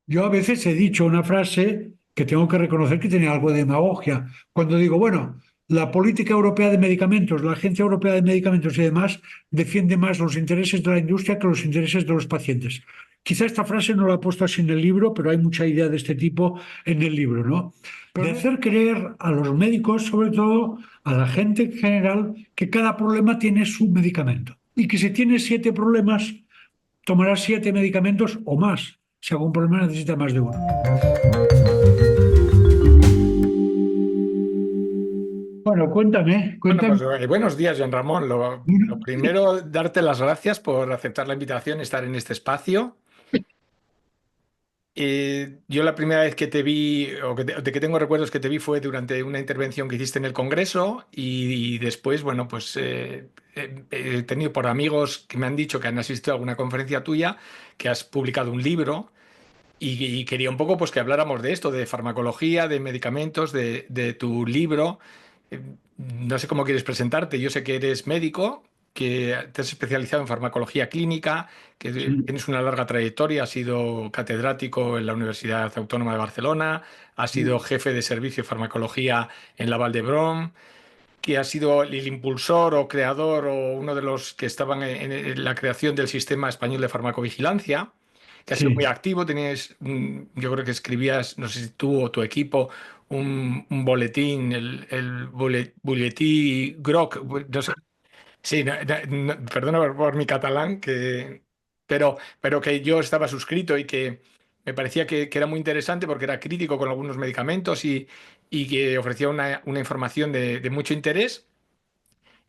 Yo a veces he dicho una frase que tengo que reconocer que tiene algo de demagogia. Cuando digo, bueno, la política europea de medicamentos, la Agencia Europea de Medicamentos y demás defiende más los intereses de la industria que los intereses de los pacientes. Quizá esta frase no la he puesto así en el libro, pero hay mucha idea de este tipo en el libro, ¿no? De hacer creer a los médicos, sobre todo a la gente en general, que cada problema tiene su medicamento y que si tiene 7 problemas, tomará 7 medicamentos o más. Si algún problema necesita más de uno. Bueno, cuéntame, Bueno, cuéntame. pues buenos días, Jean Ramón. Lo primero, darte las gracias por aceptar la invitación y estar en este espacio. Yo la primera vez que te vi, de que tengo recuerdos que te vi fue durante una intervención que hiciste en el Congreso y después, bueno, pues he tenido por amigos que me han dicho que han asistido a alguna conferencia tuya, que has publicado un libro y quería un poco pues que habláramos de esto, de farmacología, de medicamentos, de tu libro. Eh, No sé cómo quieres presentarte. Yo sé que eres médico, que te has especializado en farmacología clínica, que Sí, tienes una larga trayectoria, has sido catedrático en la Universidad Autónoma de Barcelona, has sido sí, jefe de servicio de farmacología en la Vall d'Hebron, que has sido el impulsor o creador o uno de los que estaban en la creación del Sistema Español de Farmacovigilancia, que has sido muy sí. activo. Tenías, yo creo que escribías, no sé si tú o tu equipo, un boletín, el Butlletí Groc, no sé. Sí, perdona por mi catalán, pero que yo estaba suscrito y que me parecía que era muy interesante porque era crítico con algunos medicamentos y que ofrecía una información de mucho interés.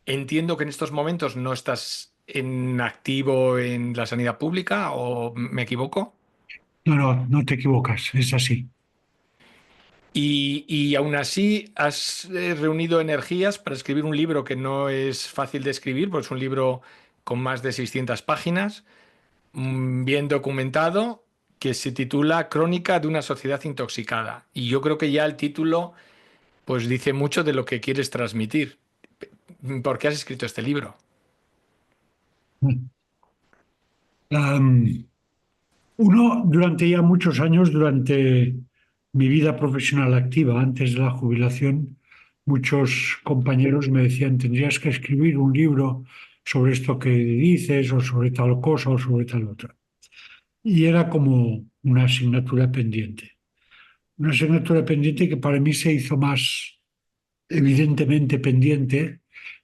Entiendo que en estos momentos no estás en activo en la sanidad pública, ¿o me equivoco? No, no, no te equivocas, es así. Y aún así has reunido energías para escribir un libro que no es fácil de escribir, pues es un libro con más de 600 páginas, bien documentado, que se titula Crónica de una sociedad intoxicada. Y yo creo que ya el título pues dice mucho de lo que quieres transmitir. ¿Por qué has escrito este libro? Am, Uno, durante ya muchos años, durante mi vida profesional activa, antes de la jubilación, muchos compañeros me decían, tendrías que escribir un libro sobre esto que dices, o sobre tal cosa, o sobre tal otra. Y era como una asignatura pendiente. Una asignatura pendiente que para mí se hizo más evidentemente pendiente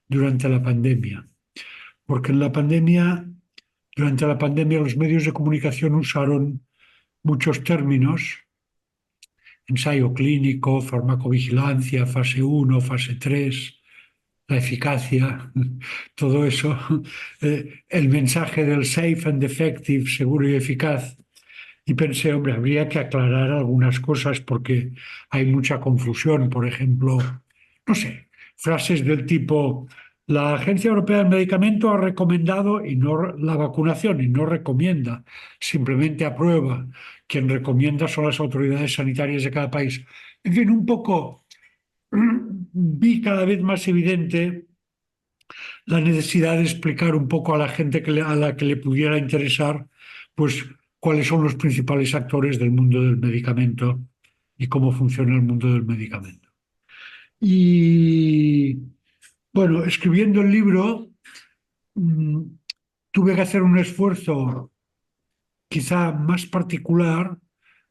durante la pandemia, porque durante la pandemia los medios de comunicación usaron muchos términos: ensayo clínico, farmacovigilancia, fase 1, fase 3, la eficacia, todo eso, el mensaje del safe and effective, seguro y eficaz. Y pensé, hombre, habría que aclarar algunas cosas porque hay mucha confusión. Por ejemplo, no sé, frases del tipo, la Agencia Europea del Medicamento ha recomendado y no la vacunación y no recomienda, simplemente aprueba. Quien recomienda son las autoridades sanitarias de cada país. En fin, un poco vi cada vez más evidente la necesidad de explicar un poco a la gente a la que le pudiera interesar, pues cuáles son los principales actores del mundo del medicamento y cómo funciona el mundo del medicamento. Y bueno, escribiendo el libro, mm, tuve que hacer un esfuerzo quizá más particular,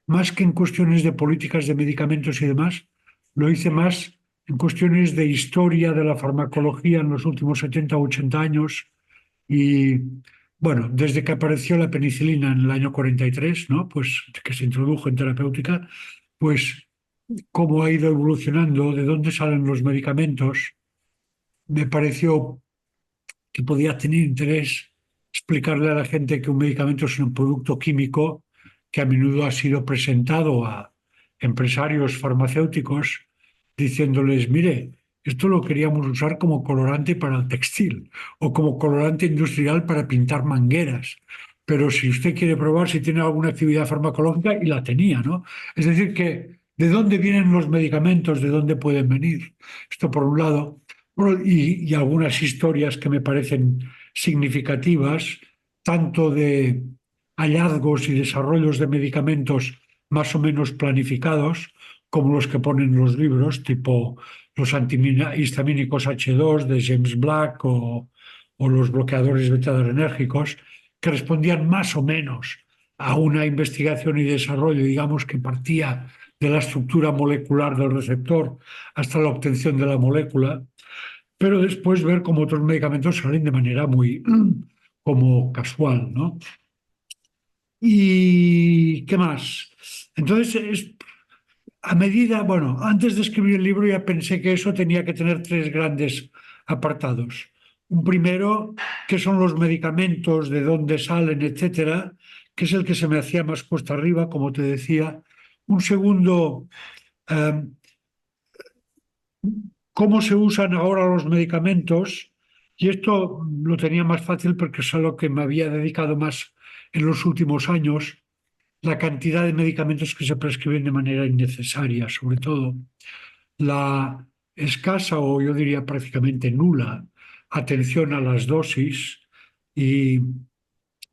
más que en cuestiones de políticas de medicamentos y demás, lo hice más en cuestiones de historia de la farmacología en los últimos 70 o 80 años. Y bueno, desde que apareció la penicilina en el año 43, ¿no? Pues que se introdujo en terapéutica, pues cómo ha ido evolucionando, de dónde salen los medicamentos, me pareció que podía tener interés explicarle a la gente que un medicamento es un producto químico que a menudo ha sido presentado a empresarios farmacéuticos diciéndoles, mire, esto lo queríamos usar como colorante para el textil o como colorante industrial para pintar mangueras. Pero si usted quiere probar si tiene alguna actividad farmacológica, y la tenía, ¿no? Es decir, que ¿de dónde vienen los medicamentos? ¿De dónde pueden venir? Esto por un lado. Bueno, y algunas historias que me parecen significativas, tanto de hallazgos y desarrollos de medicamentos más o menos planificados, como los que ponen los libros, tipo los antihistamínicos H2 de James Black o los bloqueadores beta-adrenérgicos, que respondían más o menos a una investigación y desarrollo, digamos, que partía de la estructura molecular del receptor hasta la obtención de la molécula, pero después ver cómo otros medicamentos salen de manera muy como casual, ¿no? ¿Y qué más? Entonces, a medida, bueno, antes de escribir el libro ya pensé que eso tenía que tener tres grandes apartados. Un primero, que son los medicamentos, de dónde salen, etcétera, que es el que se me hacía más cuesta arriba, como te decía. Un segundo, eh, cómo se usan ahora los medicamentos. Y esto lo tenía más fácil porque es a lo que me había dedicado más en los últimos años, la cantidad de medicamentos que se prescriben de manera innecesaria, sobre todo la escasa o yo diría prácticamente nula atención a las dosis y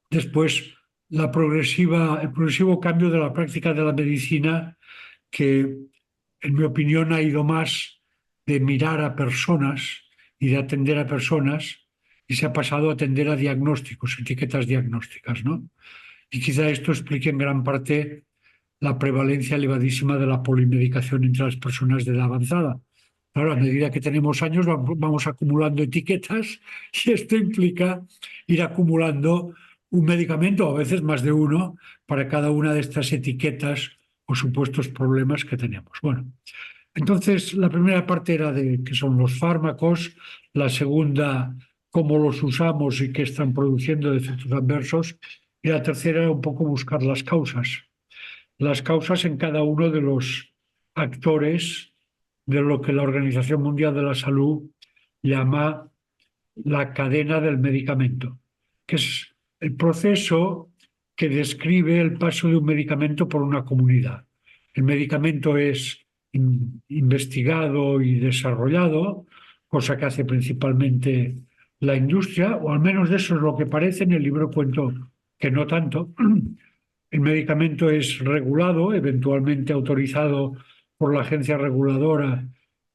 después el progresivo cambio de la práctica de la medicina que, en mi opinión, ha ido más de mirar a personas y de atender a personas y se ha pasado a atender a diagnósticos, etiquetas diagnósticas, ¿no? Y quizá esto explique en gran parte la prevalencia elevadísima de la polimedicación entre las personas de edad avanzada. Claro, a medida que tenemos años vamos acumulando etiquetas y esto implica ir acumulando un medicamento, o a veces más de uno, para cada una de estas etiquetas o supuestos problemas que tenemos. Bueno, entonces la primera parte era de qué son los fármacos, la segunda, cómo los usamos y qué están produciendo de efectos adversos, y la tercera era un poco buscar las causas en cada uno de los actores de lo que la Organización Mundial de la Salud llama la cadena del medicamento, que es el proceso que describe el paso de un medicamento por una comunidad. El medicamento es investigado y desarrollado, cosa que hace principalmente la industria, o al menos eso es lo que parece. En el libro cuento que no tanto. El medicamento es regulado, eventualmente autorizado por la agencia reguladora,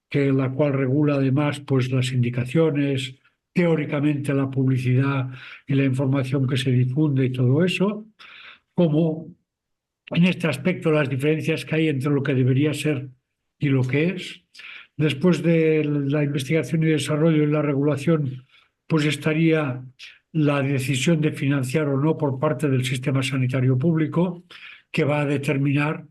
que la cual regula además pues, las indicaciones, teóricamente la publicidad y la información que se difunde y todo eso, como en este aspecto las diferencias que hay entre lo que debería ser y lo que es. Después de la investigación y desarrollo y la regulación, pues estaría la decisión de financiar o no por parte del sistema sanitario público, que va a determinar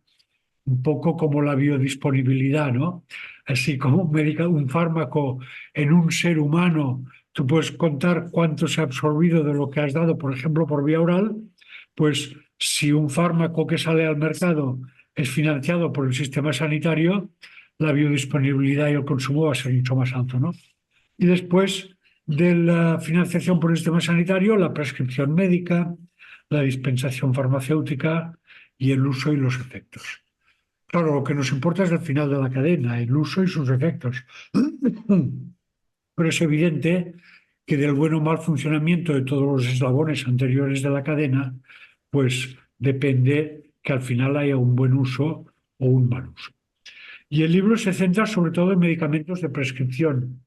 un poco como la biodisponibilidad, ¿no? Así como un fármaco en un ser humano, tú puedes contar cuánto se ha absorbido de lo que has dado, por ejemplo, por vía oral, pues si un fármaco que sale al mercado es financiado por el sistema sanitario, la biodisponibilidad y el consumo va a ser mucho más alto, ¿no? Y después de la financiación por el sistema sanitario, la prescripción médica, la dispensación farmacéutica y el uso y los efectos. Claro, lo que nos importa es el final de la cadena, el uso y sus efectos. Pero es evidente que del buen o mal funcionamiento de todos los eslabones anteriores de la cadena, pues depende que al final haya un buen uso o un mal uso. Y el libro se centra sobre todo en medicamentos de prescripción,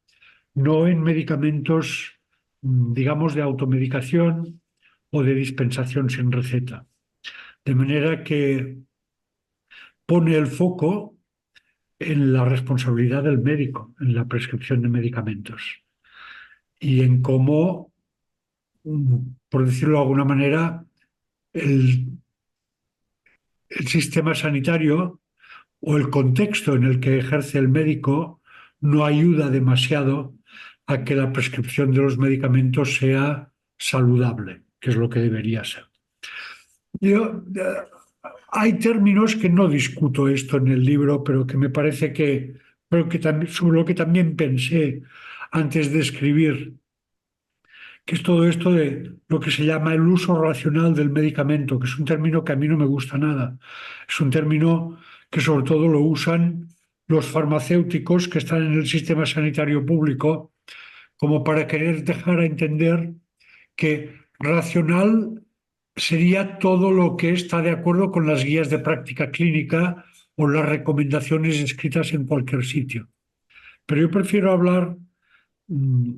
no en medicamentos, digamos, de automedicación o de dispensación sin receta. De manera que pone el foco en la responsabilidad del médico en la prescripción de medicamentos y en cómo, por decirlo de alguna manera, el, el sistema sanitario o el contexto en el que ejerce el médico no ayuda demasiado a que la prescripción de los medicamentos sea saludable, que es lo que debería ser. Hay términos que no discuto esto en el libro, pero que me parece pero que también, sobre lo que también pensé antes de escribir, que es todo esto de lo que se llama el uso racional del medicamento, que es un término que a mí no me gusta nada. Es un término que sobre todo lo usan los farmacéuticos que están en el sistema sanitario público como para querer dejar a entender que racional sería todo lo que está de acuerdo con las guías de práctica clínica o las recomendaciones escritas en cualquier sitio. Pero yo prefiero hablar, mm,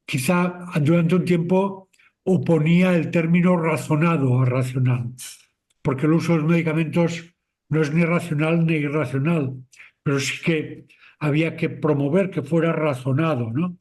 quizá durante un tiempo oponía el término razonado a racional, porque el uso de los medicamentos no es ni racional ni irracional, pero sí que había que promover que fuera razonado, ¿no?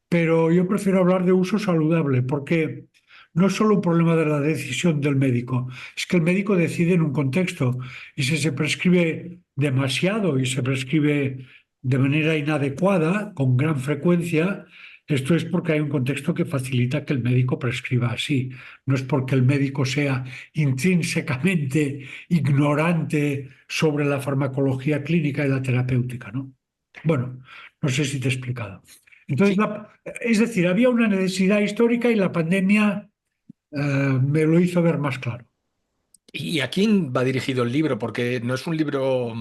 Pero yo prefiero hablar de uso saludable, porque no es solo un problema de la decisión del médico, es que el médico decide en un contexto y si se prescribe demasiado y se prescribe de manera inadecuada, con gran frecuencia, esto es porque hay un contexto que facilita que el médico prescriba así. No es porque el médico sea intrínsecamente ignorante sobre la farmacología clínica y la terapéutica, ¿no? Bueno, no sé si te he explicado. Entonces, Sí. es decir, había una necesidad histórica y la pandemia me lo hizo ver más claro. ¿Y a quién va dirigido el libro? Porque no es un libro,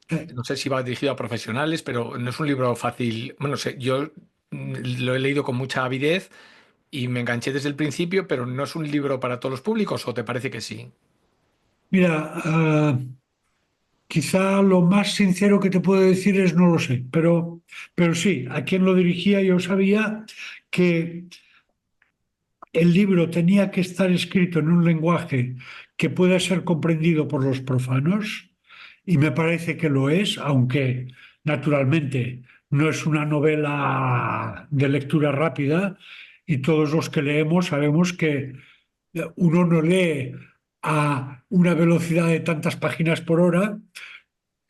Eh, no sé si va dirigido a profesionales, pero no es un libro fácil. Bueno, sé, yo lo he leído con mucha avidez y me enganché desde el principio, pero no es un libro para todos los públicos, ¿o te parece que sí? Mira, quizá lo más sincero que te puedo decir es no lo sé, pero sí, a quien lo dirigía yo sabía que el libro tenía que estar escrito en un lenguaje que pueda ser comprendido por los profanos, y me parece que lo es, aunque naturalmente no es una novela de lectura rápida, y todos los que leemos sabemos que uno no lee a una velocidad de tantas páginas por hora,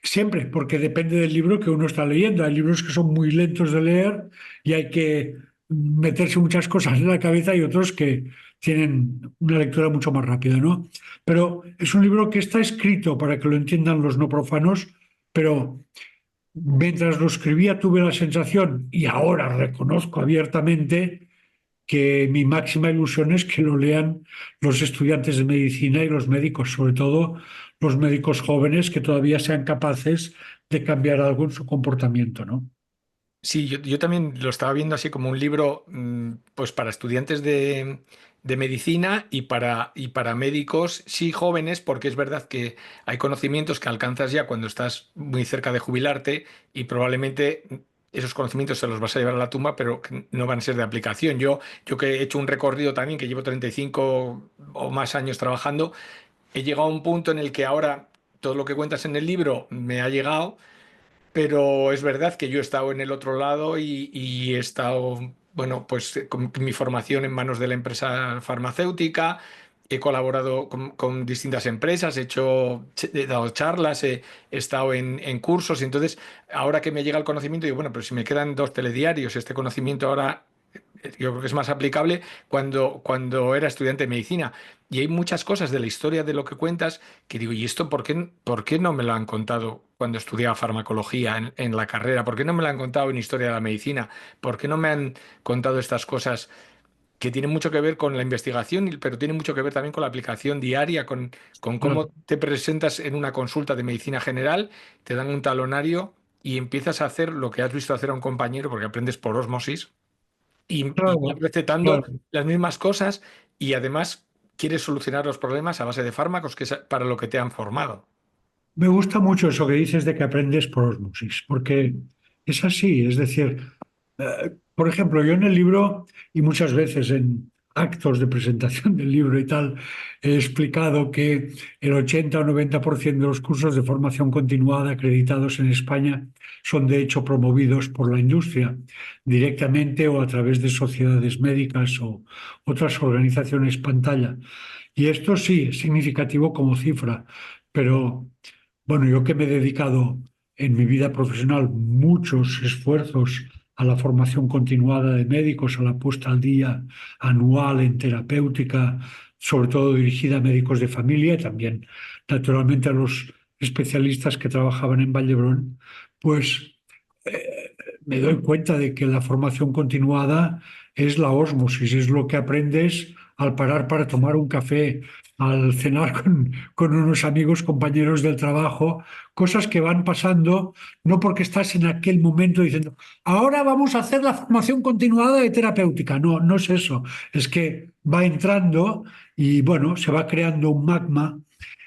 siempre, porque depende del libro que uno está leyendo. Hay libros que son muy lentos de leer y hay que meterse muchas cosas en la cabeza, y otros que tienen una lectura mucho más rápida, ¿no? Pero es un libro que está escrito para que lo entiendan los no profanos, pero mientras lo escribía tuve la sensación, y ahora reconozco abiertamente, que mi máxima ilusión es que lo lean los estudiantes de medicina y los médicos, sobre todo los médicos jóvenes que todavía sean capaces de cambiar algo en su comportamiento, ¿no? Sí, yo también lo estaba viendo así como un libro, pues para estudiantes de medicina y para médicos, sí jóvenes, porque es verdad que hay conocimientos que alcanzas ya cuando estás muy cerca de jubilarte y probablemente esos conocimientos se los vas a llevar a la tumba, pero que no van a ser de aplicación. Yo que he hecho un recorrido también, que llevo 35 o más años trabajando, he llegado a un punto en el que ahora todo lo que cuentas en el libro me ha llegado. Pero es verdad que yo he estado en el otro lado y he estado, bueno, pues con mi formación en manos de la empresa farmacéutica, he colaborado con distintas empresas, he dado charlas, he estado en cursos, y entonces ahora que me llega el conocimiento, digo, bueno, pero si me quedan 2 telediarios, este conocimiento ahora yo creo que es más aplicable cuando era estudiante de medicina. Y hay muchas cosas de la historia de lo que cuentas que digo, ¿y esto por qué no me lo han contado cuando estudiaba farmacología en la carrera? ¿Por qué no me lo han contado en historia de la medicina? ¿Por qué no me han contado estas cosas que tienen mucho que ver con la investigación, pero tienen mucho que ver también con la aplicación diaria, con cómo Claro, te presentas en una consulta de medicina general, te dan un talonario y empiezas a hacer lo que has visto hacer a un compañero, porque aprendes por ósmosis y claro, vas recetando claro. las mismas cosas y además quieres solucionar los problemas a base de fármacos, que es para lo que te han formado. Me gusta mucho eso que dices de que aprendes por osmosis, porque es así. Es decir, por ejemplo, yo en el libro y muchas veces en actos de presentación del libro y tal, he explicado que el 80 o 90% de los cursos de formación continuada acreditados en España son de hecho promovidos por la industria, directamente o a través de sociedades médicas o otras organizaciones pantalla. Y esto sí es significativo como cifra, pero bueno, yo que me he dedicado en mi vida profesional muchos esfuerzos a la formación continuada de médicos, a la puesta al día anual en terapéutica, sobre todo dirigida a médicos de familia y también, naturalmente, a los especialistas que trabajaban en Vallebrón, pues me doy cuenta de que la formación continuada es la ósmosis, es lo que aprendes al parar para tomar un café, al cenar con unos amigos, compañeros del trabajo, cosas que van pasando, no porque estás en aquel momento diciendo, ahora vamos a hacer la formación continuada de terapéutica. No, no es eso. Es que va entrando y bueno, se va creando un magma.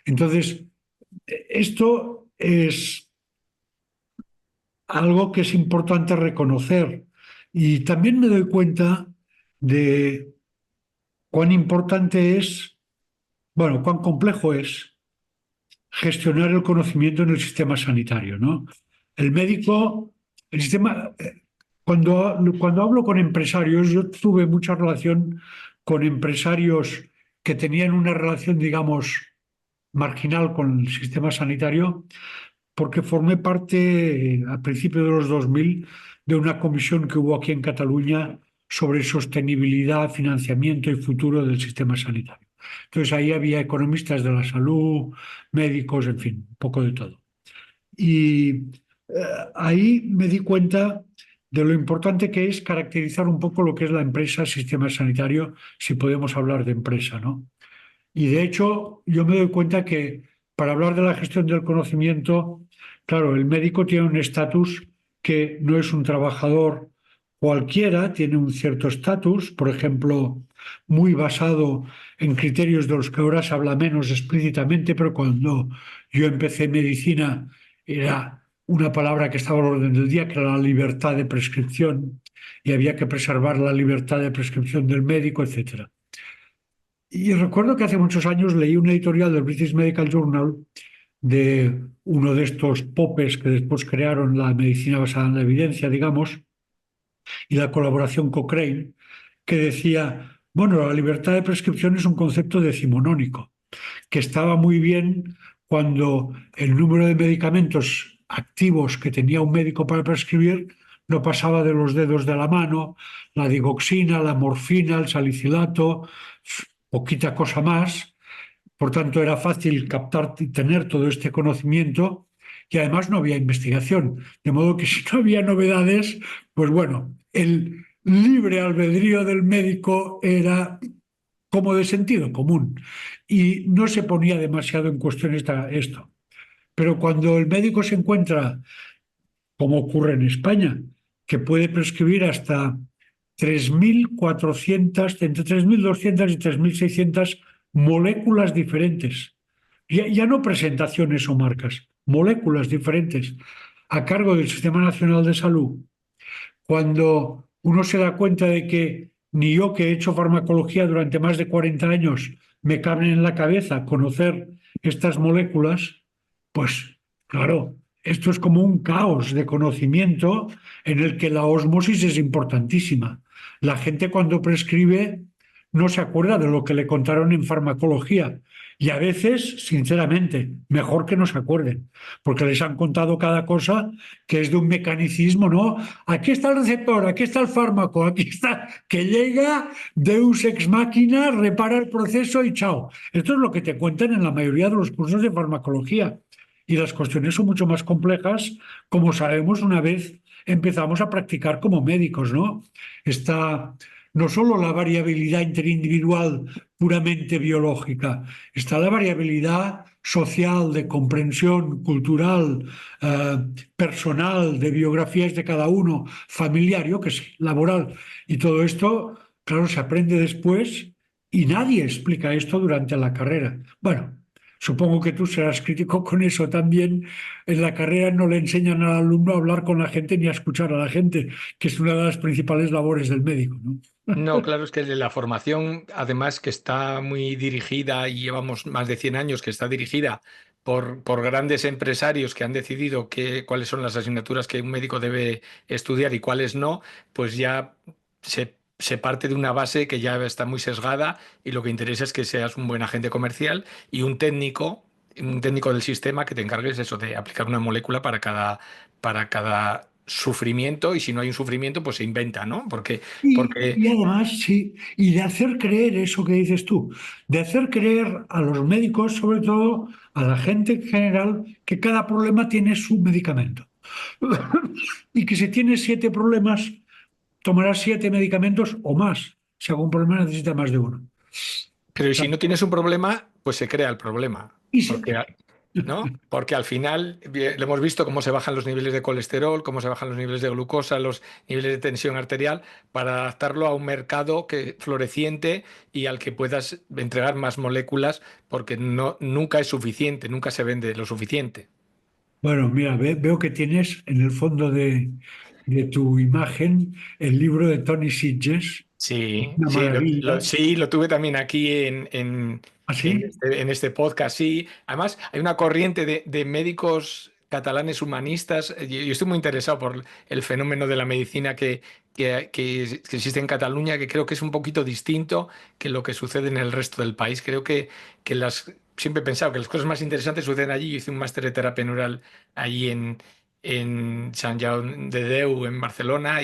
Entonces, esto es algo que es importante reconocer. Y también me doy cuenta de cuán importante es, bueno, cuán complejo es gestionar el conocimiento en el sistema sanitario, ¿no? El médico, el sistema, cuando hablo con empresarios, yo tuve mucha relación con empresarios que tenían una relación, digamos, marginal con el sistema sanitario, porque formé parte a principios de los 2000 de una comisión que hubo aquí en Cataluña sobre sostenibilidad, financiamiento y futuro del sistema sanitario. Entonces ahí había economistas de la salud, médicos, en fin, un poco de todo. Y ahí me di cuenta de lo importante que es caracterizar un poco lo que es la empresa, sistema sanitario, si podemos hablar de empresa, ¿no? Y de hecho, yo me doy cuenta que para hablar de la gestión del conocimiento, claro, el médico tiene un estatus que no es un trabajador cualquiera, tiene un cierto estatus, por ejemplo, muy basado en criterios de los que ahora se habla menos explícitamente, pero cuando yo empecé medicina era una palabra que estaba al orden del día, que era la libertad de prescripción, y había que preservar la libertad de prescripción del médico, etcétera. Y recuerdo que hace muchos años leí un editorial del British Medical Journal de uno de estos popes que después crearon la medicina basada en la evidencia, digamos, y la colaboración Cochrane, que decía, bueno, la libertad de prescripción es un concepto decimonónico, que estaba muy bien cuando el número de medicamentos activos que tenía un médico para prescribir no pasaba de los dedos de la mano, la digoxina, la morfina, el salicilato, poquita cosa más. Por tanto, era fácil captar y tener todo este conocimiento y además no había investigación. De modo que si no había novedades, pues bueno, el libre albedrío del médico era como de sentido común y no se ponía demasiado en cuestión esto. Pero cuando el médico se encuentra, como ocurre en España, que puede prescribir hasta 3.400, entre 3.200 y 3.600 moléculas diferentes, ya no presentaciones o marcas, moléculas diferentes a cargo del Sistema Nacional de Salud, cuando uno se da cuenta de que ni yo, que he hecho farmacología durante más de 40 años, me caben en la cabeza conocer estas moléculas, pues claro, esto es como un caos de conocimiento en el que la ósmosis es importantísima. La gente cuando prescribe no se acuerda de lo que le contaron en farmacología y a veces, sinceramente, mejor que no se acuerden, porque les han contado cada cosa que es de un mecanicismo, ¿no? Aquí está el receptor, aquí está el fármaco, aquí está, que llega, Deus ex machina, repara el proceso y chao. Esto es lo que te cuentan en la mayoría de los cursos de farmacología. Y las cuestiones son mucho más complejas, como sabemos una vez empezamos a practicar como médicos, ¿no? Está no solo la variabilidad interindividual puramente biológica, está la variabilidad social, de comprensión cultural, eh, personal, de biografías de cada uno, familiar, yo que sé, laboral. Y todo esto, claro, se aprende después y nadie explica esto durante la carrera. Bueno, supongo que tú serás crítico con eso también. En la carrera no le enseñan al alumno a hablar con la gente ni a escuchar a la gente, que es una de las principales labores del médico, ¿no? No, claro, es que la formación, además que está muy dirigida y llevamos más de 100 años que está dirigida por grandes empresarios que han decidido cuáles son las asignaturas que un médico debe estudiar y cuáles no, pues ya se parte de una base que ya está muy sesgada y lo que interesa es que seas un buen agente comercial y un técnico del sistema que te encargues eso de aplicar una molécula para cada sufrimiento y si no hay un sufrimiento, pues se inventa, ¿no? Porque Y además, sí, y de hacer creer eso que dices tú, de hacer creer a los médicos, sobre todo a la gente en general, que cada problema tiene su medicamento. Y que si tienes 7 problemas, tomarás 7 medicamentos o más. Si algún problema necesita más de uno. Pero ¿y si no tienes un problema, pues se crea el problema? Y se- Porque, ¿no? Porque al final lo hemos visto cómo se bajan los niveles de colesterol, cómo se bajan los niveles de glucosa, los niveles de tensión arterial, para adaptarlo a un mercado floreciente y al que puedas entregar más moléculas, porque nunca es suficiente, nunca se vende lo suficiente. Bueno, mira, veo que tienes en el fondo de tu imagen el libro de Tony Sitges, Sí, una sí, maravilla. sí, lo tuve también aquí ¿Así? en este podcast, sí. Además, hay una corriente de médicos catalanes humanistas. Yo estoy muy interesado por el fenómeno de la medicina que existe en Cataluña, que creo que es un poquito distinto que lo que sucede en el resto del país. Creo siempre he pensado que las cosas más interesantes suceden allí. Yo hice un máster de terapia neural allí en Sant Jaume de Déu, en Barcelona,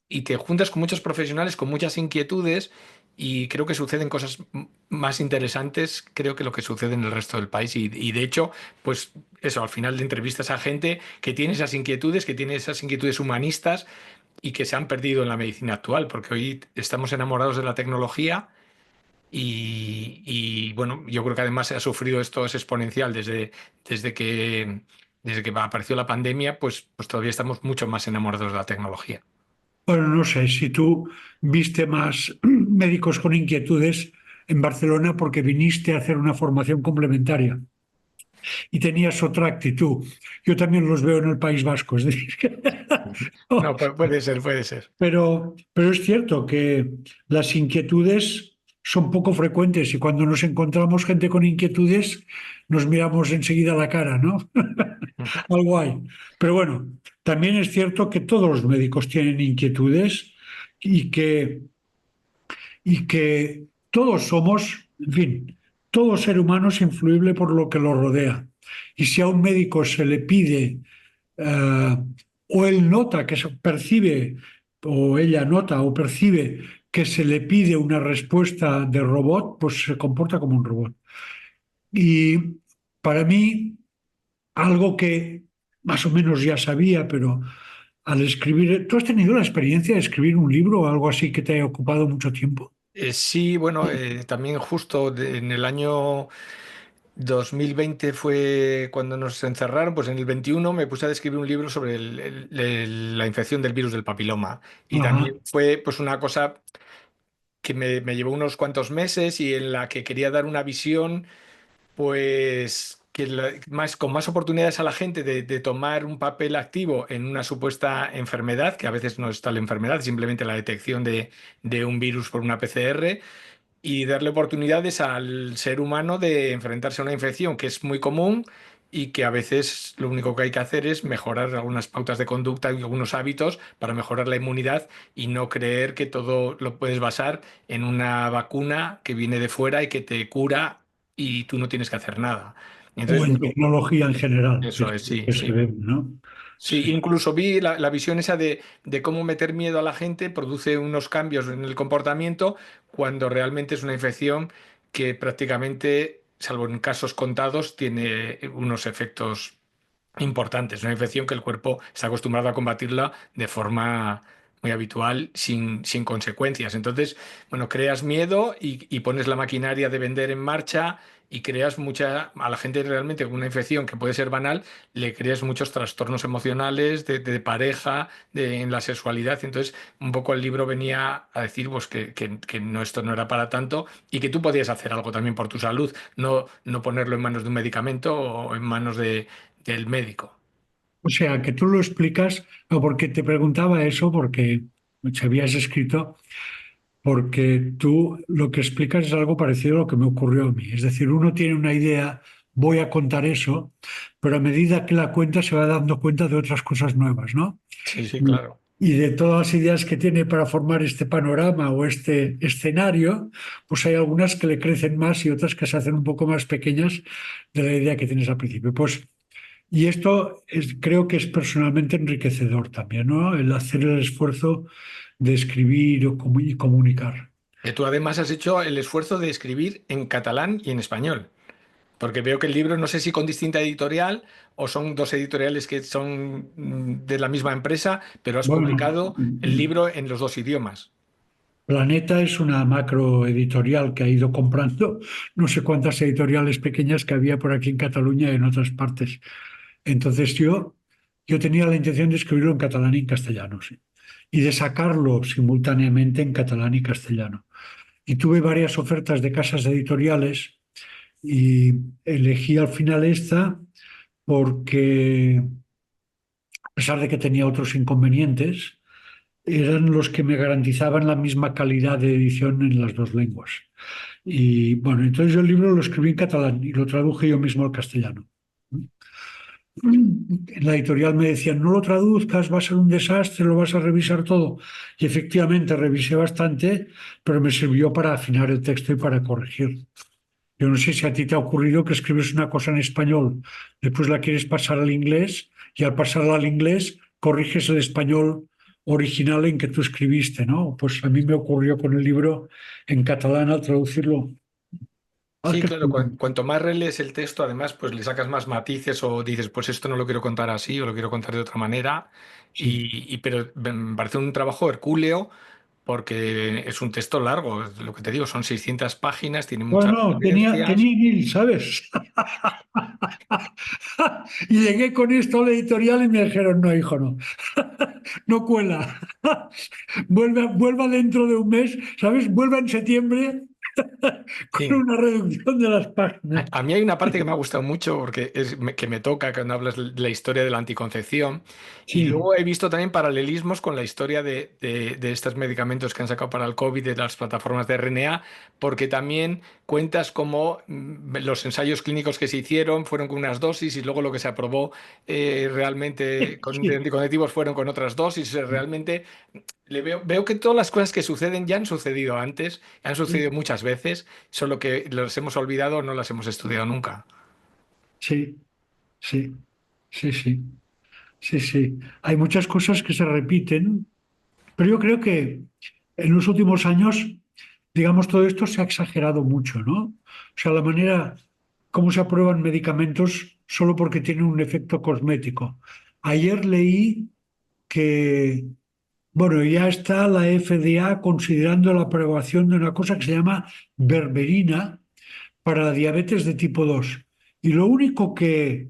y te juntas con muchos profesionales con muchas inquietudes y creo que suceden cosas más interesantes, creo que lo que sucede en el resto del país. Y de hecho, pues eso, al final de entrevistas a gente que tiene esas inquietudes humanistas y que se han perdido en la medicina actual, porque hoy estamos enamorados de la tecnología bueno, yo creo que además se ha sufrido esto es exponencial desde que, desde que apareció la pandemia, pues todavía estamos mucho más enamorados de la tecnología. Bueno, no sé si tú viste más médicos con inquietudes en Barcelona porque viniste a hacer una formación complementaria y tenías otra actitud. Yo también los veo en el País Vasco, es decir, No, puede ser, puede ser. pero es cierto que las inquietudes son poco frecuentes y cuando nos encontramos gente con inquietudes nos miramos enseguida la cara, ¿no? Algo hay. Pero bueno, también es cierto que todos los médicos tienen inquietudes y que todos somos, en fin, todo ser humano es influible por lo que lo rodea. Y si a un médico se le pide eh, o él nota que se percibe, o ella nota o percibe que se le pide una respuesta de robot, pues se comporta como un robot. Y para mí, algo que más o menos ya sabía, pero al escribir, ¿tú has tenido la experiencia de escribir un libro o algo así que te haya ocupado mucho tiempo? Sí, bueno, también justo en el año 2020 fue cuando nos encerraron, pues en el 21 me puse a escribir un libro sobre la infección del virus del papiloma. Y Ajá. también fue pues una cosa que me llevó unos cuantos meses y en la que quería dar una visión pues con más oportunidades a la gente de tomar un papel activo en una supuesta enfermedad, que a veces no es tal enfermedad, simplemente la detección de un virus por una PCR, y darle oportunidades al ser humano de enfrentarse a una infección que es muy común y que a veces lo único que hay que hacer es mejorar algunas pautas de conducta y algunos hábitos para mejorar la inmunidad y no creer que todo lo puedes basar en una vacuna que viene de fuera y que te cura y tú no tienes que hacer nada. O Entonces, en tecnología en general, eso es, sí, que se sí. ve, ¿no? Sí, Sí. incluso vi la visión esa de cómo meter miedo a la gente produce unos cambios en el comportamiento cuando realmente es una infección que prácticamente, salvo en casos contados, tiene unos efectos importantes. Una infección que el cuerpo está acostumbrado a combatirla de forma muy habitual, sin consecuencias. Entonces, bueno, creas miedo y pones la maquinaria de vender en marcha y creas a la gente realmente con una infección que puede ser banal, le creas muchos trastornos emocionales de pareja, en la sexualidad. Entonces, un poco el libro venía a decir pues, que no, esto no era para tanto y que tú podías hacer algo también por tu salud, no ponerlo en manos de un medicamento o en manos del médico. O sea, que tú lo explicas, no, porque te preguntaba eso, porque se habías escrito, porque tú lo que explicas es algo parecido a lo que me ocurrió a mí. Es decir, uno tiene una idea, voy a contar eso, pero a medida que la cuenta se va dando cuenta de otras cosas nuevas, ¿no? Sí, sí, Y, claro. y de todas las ideas que tiene para formar este panorama o este escenario, pues hay algunas que le crecen más y otras que se hacen un poco más pequeñas de la idea que tienes al principio. Pues, y esto creo que es personalmente enriquecedor también, ¿no? El hacer el esfuerzo de escribir y comunicar. Tú además has hecho el esfuerzo de escribir en catalán y en español, porque veo que el libro no sé si con distinta editorial o son dos editoriales que son de la misma empresa, pero has Bueno, publicado el libro en los dos idiomas. Planeta es una macro editorial que ha ido comprando no sé cuántas editoriales pequeñas que había por aquí en Cataluña y en otras partes. Entonces yo tenía la intención de escribirlo en catalán y en castellano, sí, y de sacarlo simultáneamente en catalán y castellano. Y tuve varias ofertas de casas editoriales y elegí al final esta porque, a pesar de que tenía otros inconvenientes, eran los que me garantizaban la misma calidad de edición en las dos lenguas. Y bueno, entonces yo el libro lo escribí en catalán y lo traduje yo mismo al castellano. En la editorial me decían, no lo traduzcas, va a ser un desastre, lo vas a revisar todo. Y efectivamente revisé bastante, pero me sirvió para afinar el texto y para corregir. Yo no sé si a ti te ha ocurrido que escribes una cosa en español, después la quieres pasar al inglés y al pasarla al inglés corriges el español original en que tú escribiste, ¿no? Pues a mí me ocurrió con el libro en catalán al traducirlo al Sí, claro, castellano. cuanto más relees el texto, además, pues le sacas más matices o dices, pues esto no lo quiero contar así o lo quiero contar de otra manera. Sí. Pero me parece un trabajo hercúleo porque es un texto largo, es lo que te digo, son 600 páginas, tiene muchas Bueno, referencias. tenía 1000, ¿sabes? Y llegué con esto a la editorial y me dijeron, no, hijo, no, no cuela. Vuelva dentro de un mes, ¿sabes? Vuelva en septiembre con Sí. una reducción de las páginas. A mí hay una parte que me ha gustado mucho porque que me toca cuando hablas de la historia de la anticoncepción y Sí, luego he visto también paralelismos con la historia de estos medicamentos que han sacado para el COVID de las plataformas de RNA porque también cuentas cómo los ensayos clínicos que se hicieron fueron con unas dosis y luego lo que se aprobó realmente con de sí, anticonceptivos fueron con otras dosis. Realmente veo que todas las cosas que suceden ya han sucedido antes, han sucedido muchas veces, solo que las hemos olvidado o no las hemos estudiado nunca. sí, sí, sí, sí, sí, sí. Hay muchas cosas que se repiten, pero yo creo que en los últimos años, digamos, todo esto se ha exagerado mucho, ¿no? O sea, la manera como se aprueban medicamentos solo porque tienen un efecto cosmético. Ayer leí que, bueno, ya está la FDA considerando la aprobación de una cosa que se llama berberina para la diabetes de tipo 2. Y lo único que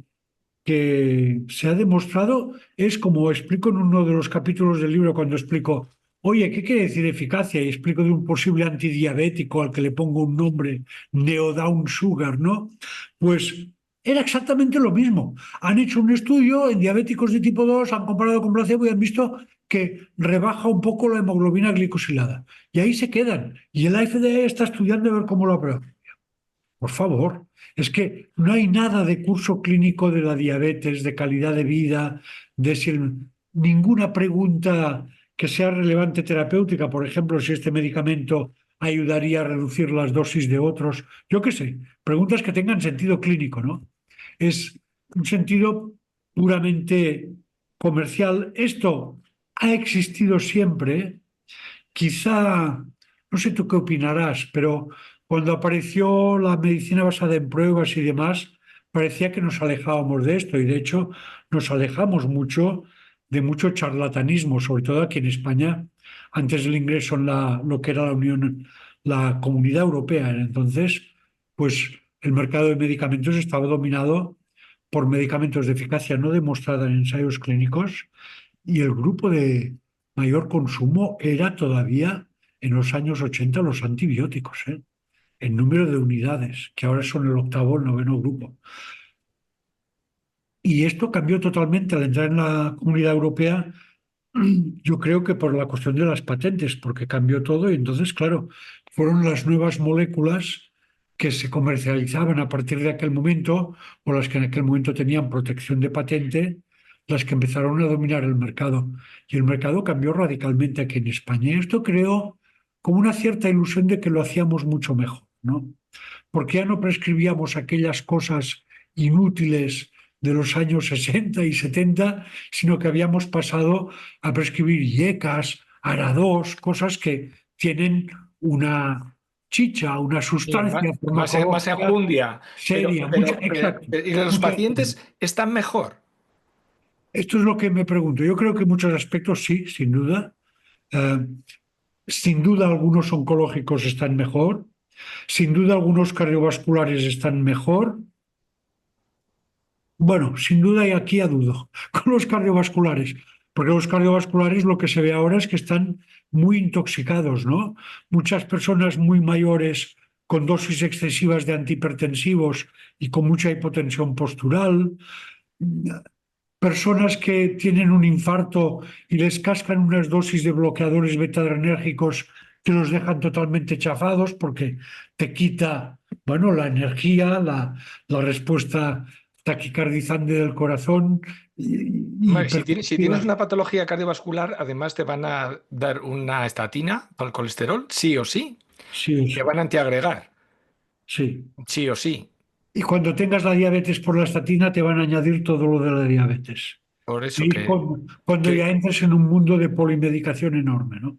se ha demostrado es, como explico en uno de los capítulos del libro, cuando explico, oye, ¿qué quiere decir eficacia? Y explico de un posible antidiabético al que le pongo un nombre, Neodown Sugar, ¿no? Pues era exactamente lo mismo. Han hecho un estudio en diabéticos de tipo 2, han comparado con placebo y han visto que rebaja un poco la hemoglobina glicosilada. Y ahí se quedan. Y el FDA está estudiando a ver cómo lo aprueba. Por favor, es que no hay nada de curso clínico de la diabetes, de calidad de vida, de si ninguna pregunta que sea relevante terapéutica, por ejemplo, si este medicamento ayudaría a reducir las dosis de otros, yo qué sé, preguntas que tengan sentido clínico, ¿no? Es un sentido puramente comercial. Esto ha existido siempre. Quizá, no sé tú qué opinarás, pero cuando apareció la medicina basada en pruebas y demás, parecía que nos alejábamos de esto y de hecho nos alejamos mucho de mucho charlatanismo, sobre todo aquí en España, antes del ingreso en lo que era la Unión, la Comunidad Europea. Entonces, pues el mercado de medicamentos estaba dominado por medicamentos de eficacia no demostrada en ensayos clínicos y el grupo de mayor consumo era todavía en los años 80 los antibióticos, ¿eh? En número de unidades, que ahora son el octavo o el noveno grupo. Y esto cambió totalmente al entrar en la Comunidad Europea, yo creo que por la cuestión de las patentes, porque cambió todo y entonces, claro, fueron las nuevas moléculas que se comercializaban a partir de aquel momento o las que en aquel momento tenían protección de patente, las que empezaron a dominar el mercado. Y el mercado cambió radicalmente aquí en España. Y esto creó como una cierta ilusión de que lo hacíamos mucho mejor, ¿no? Porque ya no prescribíamos aquellas cosas inútiles de los años 60 y 70, sino que habíamos pasado a prescribir IECAS, ARA2, cosas que tienen una chicha, una Sí, sustancia más farmacológica enjundia, seria, mucha, exacto, ¿y los mucha. pacientes están mejor? Esto es lo que me pregunto. Yo creo que en muchos aspectos sí, sin duda. Eh, Sin duda algunos oncológicos están mejor, sin duda algunos cardiovasculares están mejor. Bueno, sin duda y aquí a dudo con los cardiovasculares, porque los cardiovasculares lo que se ve ahora es que están muy intoxicados, ¿no? Muchas personas muy mayores con dosis excesivas de antihipertensivos y con mucha hipotensión postural, personas que tienen un infarto y les cascan unas dosis de bloqueadores beta-adrenérgicos que los dejan totalmente chafados porque te quita, bueno, la energía, la respuesta taquicardizante del corazón y Vale, si tienes hipertensiva. una patología cardiovascular, además te van a dar una estatina para el colesterol, sí o sí. Sí, Te van a antiagregar, sí. sí o sí. Y cuando tengas la diabetes por la estatina te van a añadir todo lo de la diabetes. Por eso Y es cuando ya que, entres en un mundo de polimedicación enorme, ¿no?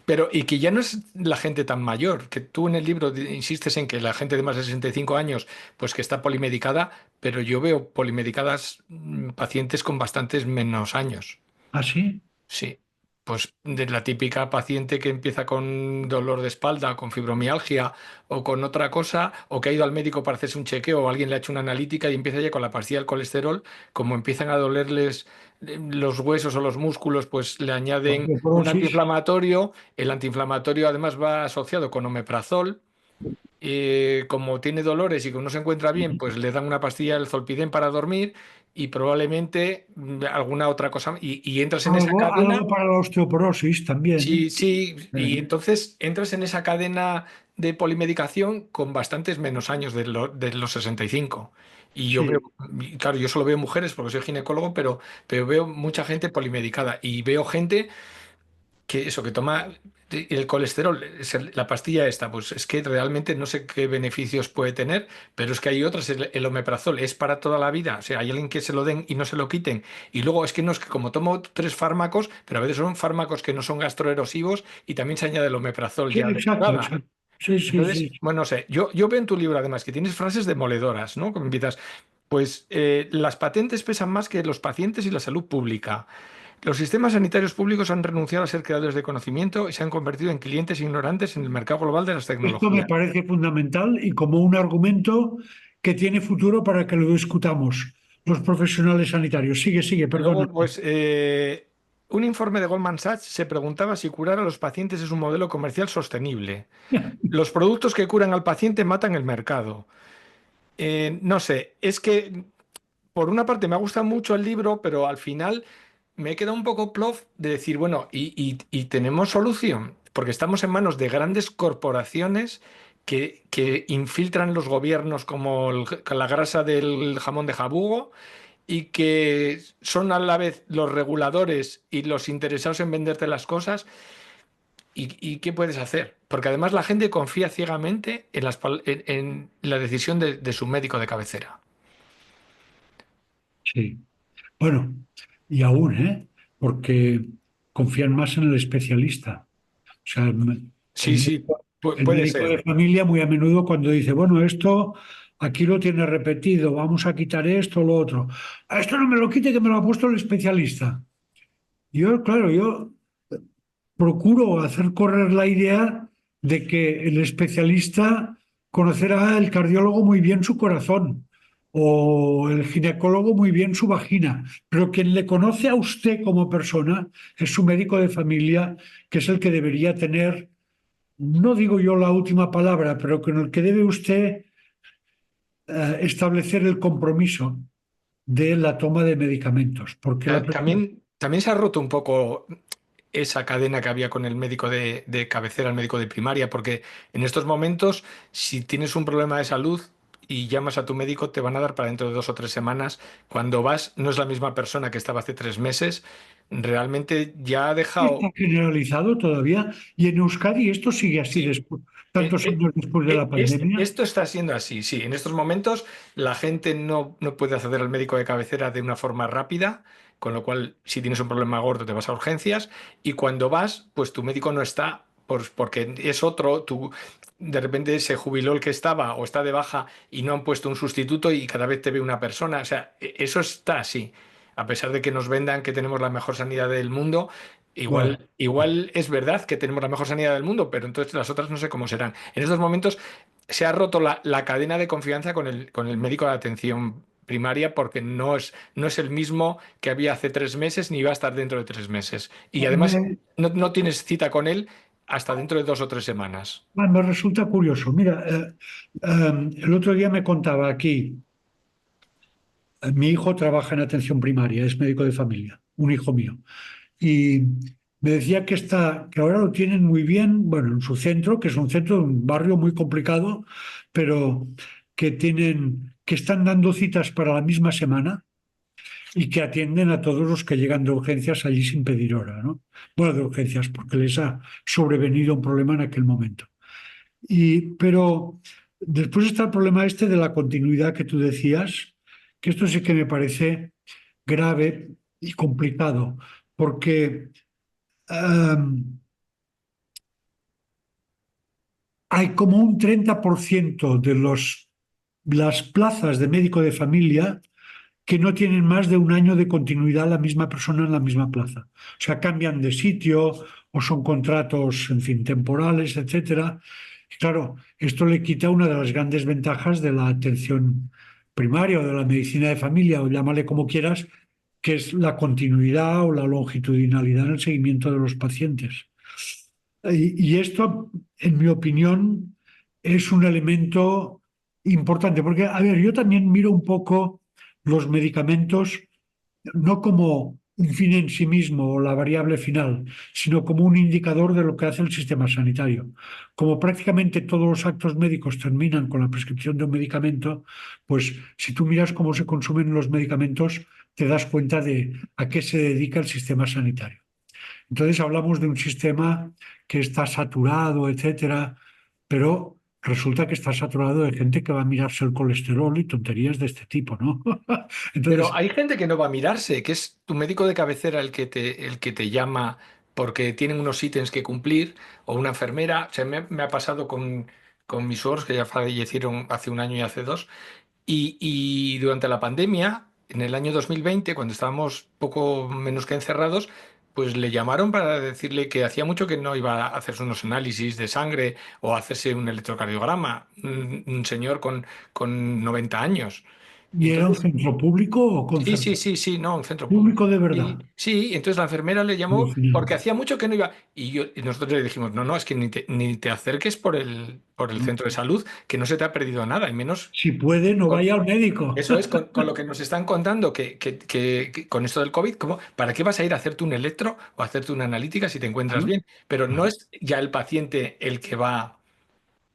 pero y que ya no es la gente tan mayor, que tú en el libro insistes en que la gente de más de 65 años, pues que está polimedicada, pero yo veo polimedicadas pacientes con bastantes menos años. ¿Así? Sí, pues de la típica paciente que empieza con dolor de espalda, con fibromialgia o con otra cosa, o que ha ido al médico para hacerse un chequeo o alguien le ha hecho una analítica y empieza ya con la pastilla del colesterol, como empiezan a dolerles los huesos o los músculos, pues le añaden un Osteoporosis. antiinflamatorio. El antiinflamatorio además va asociado con omeprazol. Como tiene dolores y que no se encuentra bien, pues le dan una pastilla del Zolpidem para dormir y probablemente alguna otra cosa. Y entras en esa Algo cadena. para la osteoporosis también. Sí, sí, y Eh, entonces entras en esa cadena de polimedicación con bastantes menos años de los 65. Y yo veo, sí, y claro, yo solo veo mujeres porque soy ginecólogo, pero veo mucha gente polimedicada y veo gente que eso, que toma el colesterol, la pastilla esta, pues es que realmente no sé qué beneficios puede tener, pero es que hay otras, el omeprazol es para toda la vida, o sea, hay alguien que se lo den y no se lo quiten, y luego es que no es que como tomo tres fármacos, pero a veces son fármacos que no son gastroerosivos y también se añade el omeprazol sí, ya de exacto, entrada. exacto. Sí, sí, sí. Entonces, bueno, no sé, yo veo en tu libro además que tienes frases demoledoras, ¿no? Como empiezas, pues las patentes pesan más que los pacientes y la salud pública. Los sistemas sanitarios públicos han renunciado a ser creadores de conocimiento y se han convertido en clientes ignorantes en el mercado global de las Esto me tecnologías. parece fundamental y como un argumento que tiene futuro para que lo discutamos los profesionales sanitarios. Sigue, sigue, perdona. Luego, pues, un informe de Goldman Sachs se preguntaba si curar a los pacientes es un modelo comercial sostenible. Los productos que curan al paciente matan el mercado. No sé, es que por una parte me ha gustado mucho el libro, pero al final me he quedado un poco plof de decir, bueno, y tenemos solución, porque estamos en manos de grandes corporaciones que infiltran los gobiernos como la grasa del jamón de jabugo y que son a la vez los reguladores y los interesados en venderte las cosas. ¿Y qué puedes hacer? Porque además la gente confía ciegamente en, en la decisión de su médico de cabecera. Sí. Bueno, y aún, ¿eh? Porque confían más en el especialista. O sea, Sí, sí, el puede médico de ser. familia muy a menudo cuando dice, bueno, esto aquí lo tiene repetido, vamos a quitar esto, lo otro. "Ah, esto no me lo quite, que me lo ha puesto el especialista". Yo, claro, yo procuro hacer correr la idea de que el especialista conocerá el cardiólogo muy bien su corazón o el ginecólogo muy bien su vagina, pero quien le conoce a usted como persona es su médico de familia, que es el que debería tener, no digo yo la última palabra, pero con el que debe usted establecer el compromiso de la toma de medicamentos, porque la persona... También se ha roto un poco esa cadena que había con el médico de cabecera, el médico de primaria, porque en estos momentos, si tienes un problema de salud y llamas a tu médico, te van a dar para dentro de 2 o 3 semanas. Cuando vas, no es la misma persona que estaba hace 3 meses. Realmente ya ha Está dejado. generalizado todavía y en Euskadi esto sigue así Sí, después, tantos años después de la pandemia. esto está siendo así, sí. En estos momentos la gente no puede acceder al médico de cabecera de una forma rápida, con lo cual si tienes un problema gordo te vas a urgencias y cuando vas, pues tu médico no está porque es otro, tú de repente se jubiló el que estaba o está de baja y no han puesto un sustituto y cada vez te ve una persona. O sea, eso está así. A pesar de que nos vendan que tenemos la mejor sanidad del mundo, Bueno, Igual es verdad que tenemos la mejor sanidad del mundo, pero entonces las otras no sé cómo serán. En estos momentos se ha roto la cadena de confianza con el médico de atención primaria porque no es el mismo que había hace 3 meses ni va a estar dentro de 3 meses. Y a mí además no tienes cita con él hasta dentro de 2 o 3 semanas. me resulta curioso. Mira, el otro día me contaba aquí, mi hijo trabaja en atención primaria, es médico de familia, un hijo mío. Y me decía que ahora lo tienen muy bien, bueno, en su centro, que es un centro de un barrio muy complicado, pero que están dando citas para la misma semana y que atienden a todos los que llegan de urgencias allí sin pedir hora, ¿no? Bueno, de urgencias, porque les ha sobrevenido un problema en aquel momento. Pero después está el problema este de la continuidad que tú decías, que esto sí que me parece grave y complicado, porque um, hay como un 30% de las plazas de médico de familia que no tienen más de un año de continuidad la misma persona en la misma plaza. O sea, cambian de sitio o son contratos, en fin, temporales, etcétera. Y claro, esto le quita una de las grandes ventajas de la atención primaria o de la medicina de familia, o llámale como quieras, que es la continuidad o la longitudinalidad en el seguimiento de los pacientes. Y esto, en mi opinión, es un elemento importante, porque, a ver, yo también miro un poco los medicamentos no como un fin en sí mismo o la variable final, sino como un indicador de lo que hace el sistema sanitario. Como prácticamente todos los actos médicos terminan con la prescripción de un medicamento, pues si tú miras cómo se consumen los medicamentos, te das cuenta de a qué se dedica el sistema sanitario. Entonces hablamos de un sistema que está saturado, etcétera, pero resulta que está saturado de gente que va a mirarse el colesterol y tonterías de este tipo, ¿no? Pero Entonces, hay gente que no va a mirarse, que es tu médico de cabecera el que te llama porque tienen unos ítems que cumplir, o una enfermera. O sea, me ha pasado con mis suegros, que ya fallecieron hace un año y hace dos, y durante la pandemia, en el año 2020, cuando estábamos poco menos que encerrados, pues le llamaron para decirle que hacía mucho que no iba a hacerse unos análisis de sangre o a hacerse un electrocardiograma, un señor con 90 años. ¿y era un Entonces, centro público o sí, sí, concertado? sí, sí, no, un centro público. Público de verdad. Sí, sí, entonces la enfermera le llamó porque Alucinante. hacía mucho que no iba. Y nosotros le dijimos, no, no, es que ni te acerques por el centro de salud, que no se te ha perdido nada, y menos Si puede, no con- vaya al médico. eso es con lo que nos están contando, que con esto del COVID, ¿cómo, para qué vas a ir a hacerte un electro o a hacerte una analítica si te encuentras Claro, bien? Pero no claro. es ya el paciente el que va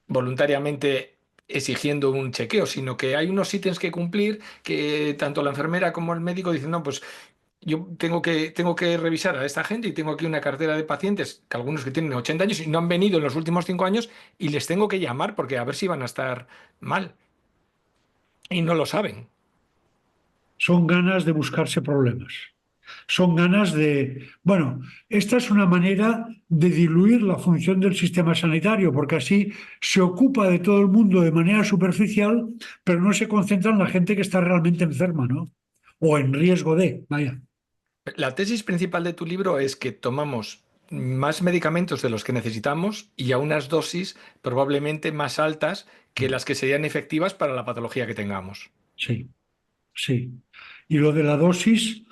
voluntariamente exigiendo un chequeo, sino que hay unos ítems que cumplir que tanto la enfermera como el médico dicen, no, pues yo tengo que revisar a esta gente y tengo aquí una cartera de pacientes, que algunos que tienen 80 años y no han venido en los últimos 5 años y les tengo que llamar porque a ver si van a estar mal y no lo saben. Son ganas de buscarse problemas. Son ganas de... Bueno, esta es una manera de diluir la función del sistema sanitario, porque así se ocupa de todo el mundo de manera superficial, pero no se concentra en la gente que está realmente enferma, ¿no? O en riesgo de, vaya. La tesis principal de tu libro es que tomamos más medicamentos de los que necesitamos y a unas dosis probablemente más altas que las que serían efectivas para la patología que tengamos. Sí. Sí. Y lo de la dosis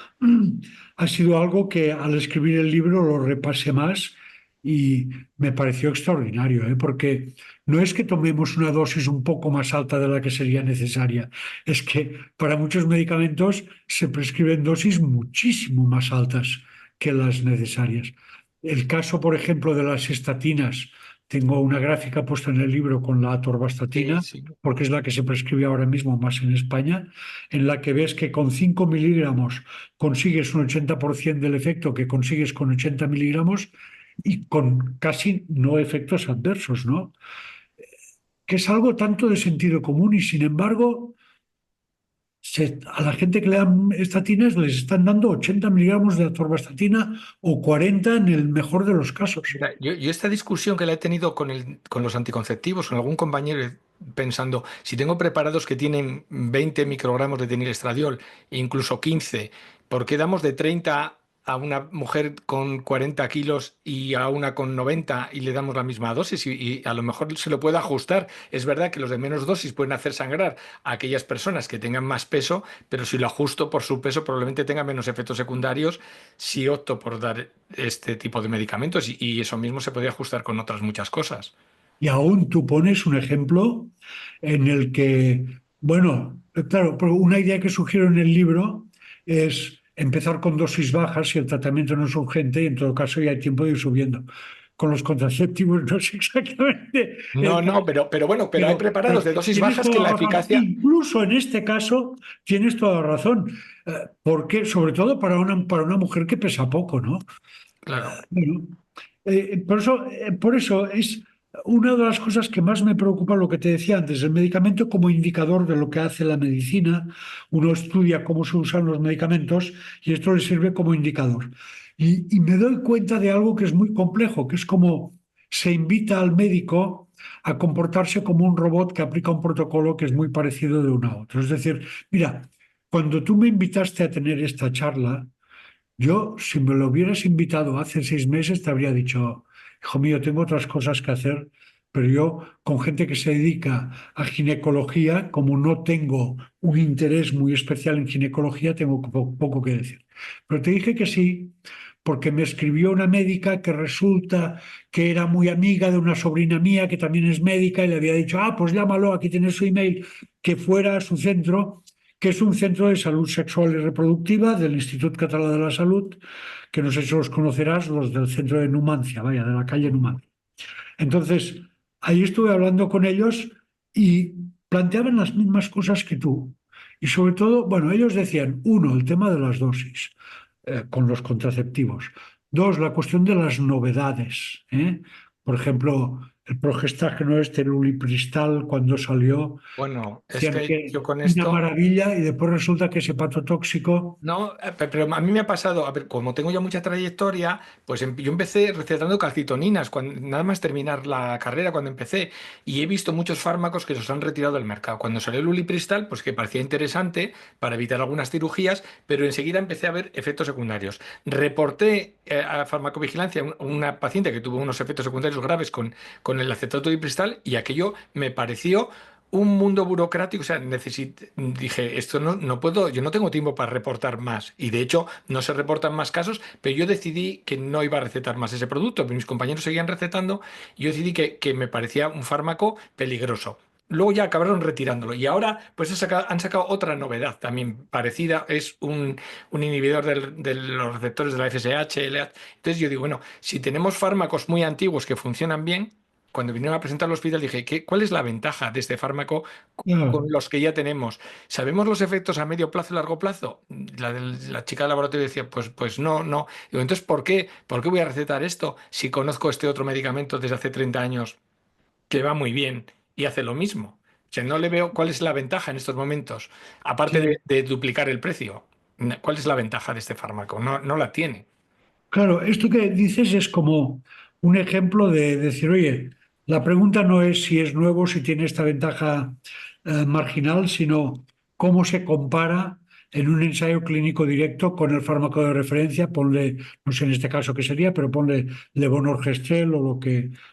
ha sido algo que al escribir el libro lo repasé más y me pareció extraordinario, ¿eh? Porque no es que tomemos una dosis un poco más alta de la que sería necesaria, es que para muchos medicamentos se prescriben dosis muchísimo más altas que las necesarias. El caso, por ejemplo, de las estatinas, tengo una gráfica puesta en el libro con la Sí, atorvastatina, sí. porque es la que se prescribe ahora mismo más en España, en la que ves que con 5 miligramos consigues un 80% del efecto que consigues con 80 miligramos y con casi no efectos adversos, ¿no? Que es algo tanto de sentido común y sin embargo a la gente que le dan estatinas les están dando 80 miligramos de atorvastatina o 40 en el mejor de los casos. Mira, yo esta discusión que la he tenido con los anticonceptivos, con algún compañero, pensando, si tengo preparados que tienen 20 microgramos de etinilestradiol, e incluso 15, ¿por qué damos de 30 a una mujer con 40 kilos y a una con 90 y le damos la misma dosis y a lo mejor se lo puede ajustar. Es verdad que los de menos dosis pueden hacer sangrar a aquellas personas que tengan más peso, pero si lo ajusto por su peso probablemente tenga menos efectos secundarios si opto por dar este tipo de medicamentos y eso mismo se podría ajustar con otras muchas cosas. Y aún tú pones un ejemplo en el que, bueno, claro, pero una idea que sugiero en el libro es empezar con dosis bajas si el tratamiento no es urgente y en todo caso ya hay tiempo de ir subiendo. Con los contraceptivos no es exactamente No, el no, caso, pero bueno, hay pero preparados de dosis tienes bajas que toda la la razón. eficacia. Incluso en este caso tienes toda la razón, porque sobre todo para una mujer que pesa poco, ¿no? Claro. Bueno, por eso es una de las cosas que más me preocupa lo que te decía antes, el medicamento como indicador de lo que hace la medicina. Uno estudia cómo se usan los medicamentos y esto le sirve como indicador. Y me doy cuenta de algo que es muy complejo, que es como se invita al médico a comportarse como un robot que aplica un protocolo que es muy parecido de uno a otro. Es decir, mira, cuando tú me invitaste a tener esta charla, yo, si me lo hubieras invitado hace 6 meses, te habría dicho, hijo mío, tengo otras cosas que hacer, pero yo, con gente que se dedica a ginecología, como no tengo un interés muy especial en ginecología, tengo poco que decir. Pero te dije que sí, porque me escribió una médica que resulta que era muy amiga de una sobrina mía que también es médica y le había dicho, ah, pues llámalo, aquí tienes su email, que fuera a su centro, que es un centro de salud sexual y reproductiva del Instituto Català de la Salud, que no sé si los conocerás, los del centro de Numancia, vaya, de la calle Numancia. Entonces, ahí estuve hablando con ellos y planteaban las mismas cosas que tú. Y sobre todo, bueno, ellos decían, uno, el tema de las dosis con los contraceptivos. Dos, la cuestión de las novedades. Por ejemplo, el progestágeno este, el ulipristal, cuando salió, Bueno, es decían que yo que con una esto. maravilla y después resulta que es hepatotóxico. No, pero a mí me ha pasado, a ver, como tengo ya mucha trayectoria, pues yo empecé recetando calcitoninas, nada más terminar la carrera cuando empecé, y he visto muchos fármacos que los han retirado del mercado. Cuando salió el ulipristal, pues que parecía interesante para evitar algunas cirugías, pero enseguida empecé a ver efectos secundarios. Reporté a farmacovigilancia una paciente que tuvo unos efectos secundarios graves con el acetato de ulipristal y aquello me pareció un mundo burocrático, o sea, dije, esto no puedo, yo no tengo tiempo para reportar más. Y de hecho, no se reportan más casos, pero yo decidí que no iba a recetar más ese producto. Mis compañeros seguían recetando y yo decidí que me parecía un fármaco peligroso. Luego ya acabaron retirándolo. Y ahora, pues han sacado otra novedad también parecida. Es un inhibidor de los receptores de la FSH, LH. Entonces yo digo, bueno, si tenemos fármacos muy antiguos que funcionan bien, cuando vinieron a presentar al hospital dije, ¿cuál es la ventaja de este fármaco Ah, con los que ya tenemos? ¿Sabemos los efectos a medio plazo y largo plazo? La chica del laboratorio decía, pues no, no. Digo, entonces, ¿por qué voy a recetar esto si conozco este otro medicamento desde hace 30 años que va muy bien y hace lo mismo? O sea, no le veo cuál es la ventaja en estos momentos, aparte sí. de duplicar el precio. ¿Cuál es la ventaja de este fármaco? No, no la tiene. Claro, esto que dices es como un ejemplo de decir, oye, la pregunta no es si es nuevo, si tiene esta ventaja marginal, sino cómo se compara en un ensayo clínico directo con el fármaco de referencia, ponle, no sé en este caso qué sería, pero ponle levonorgestrel o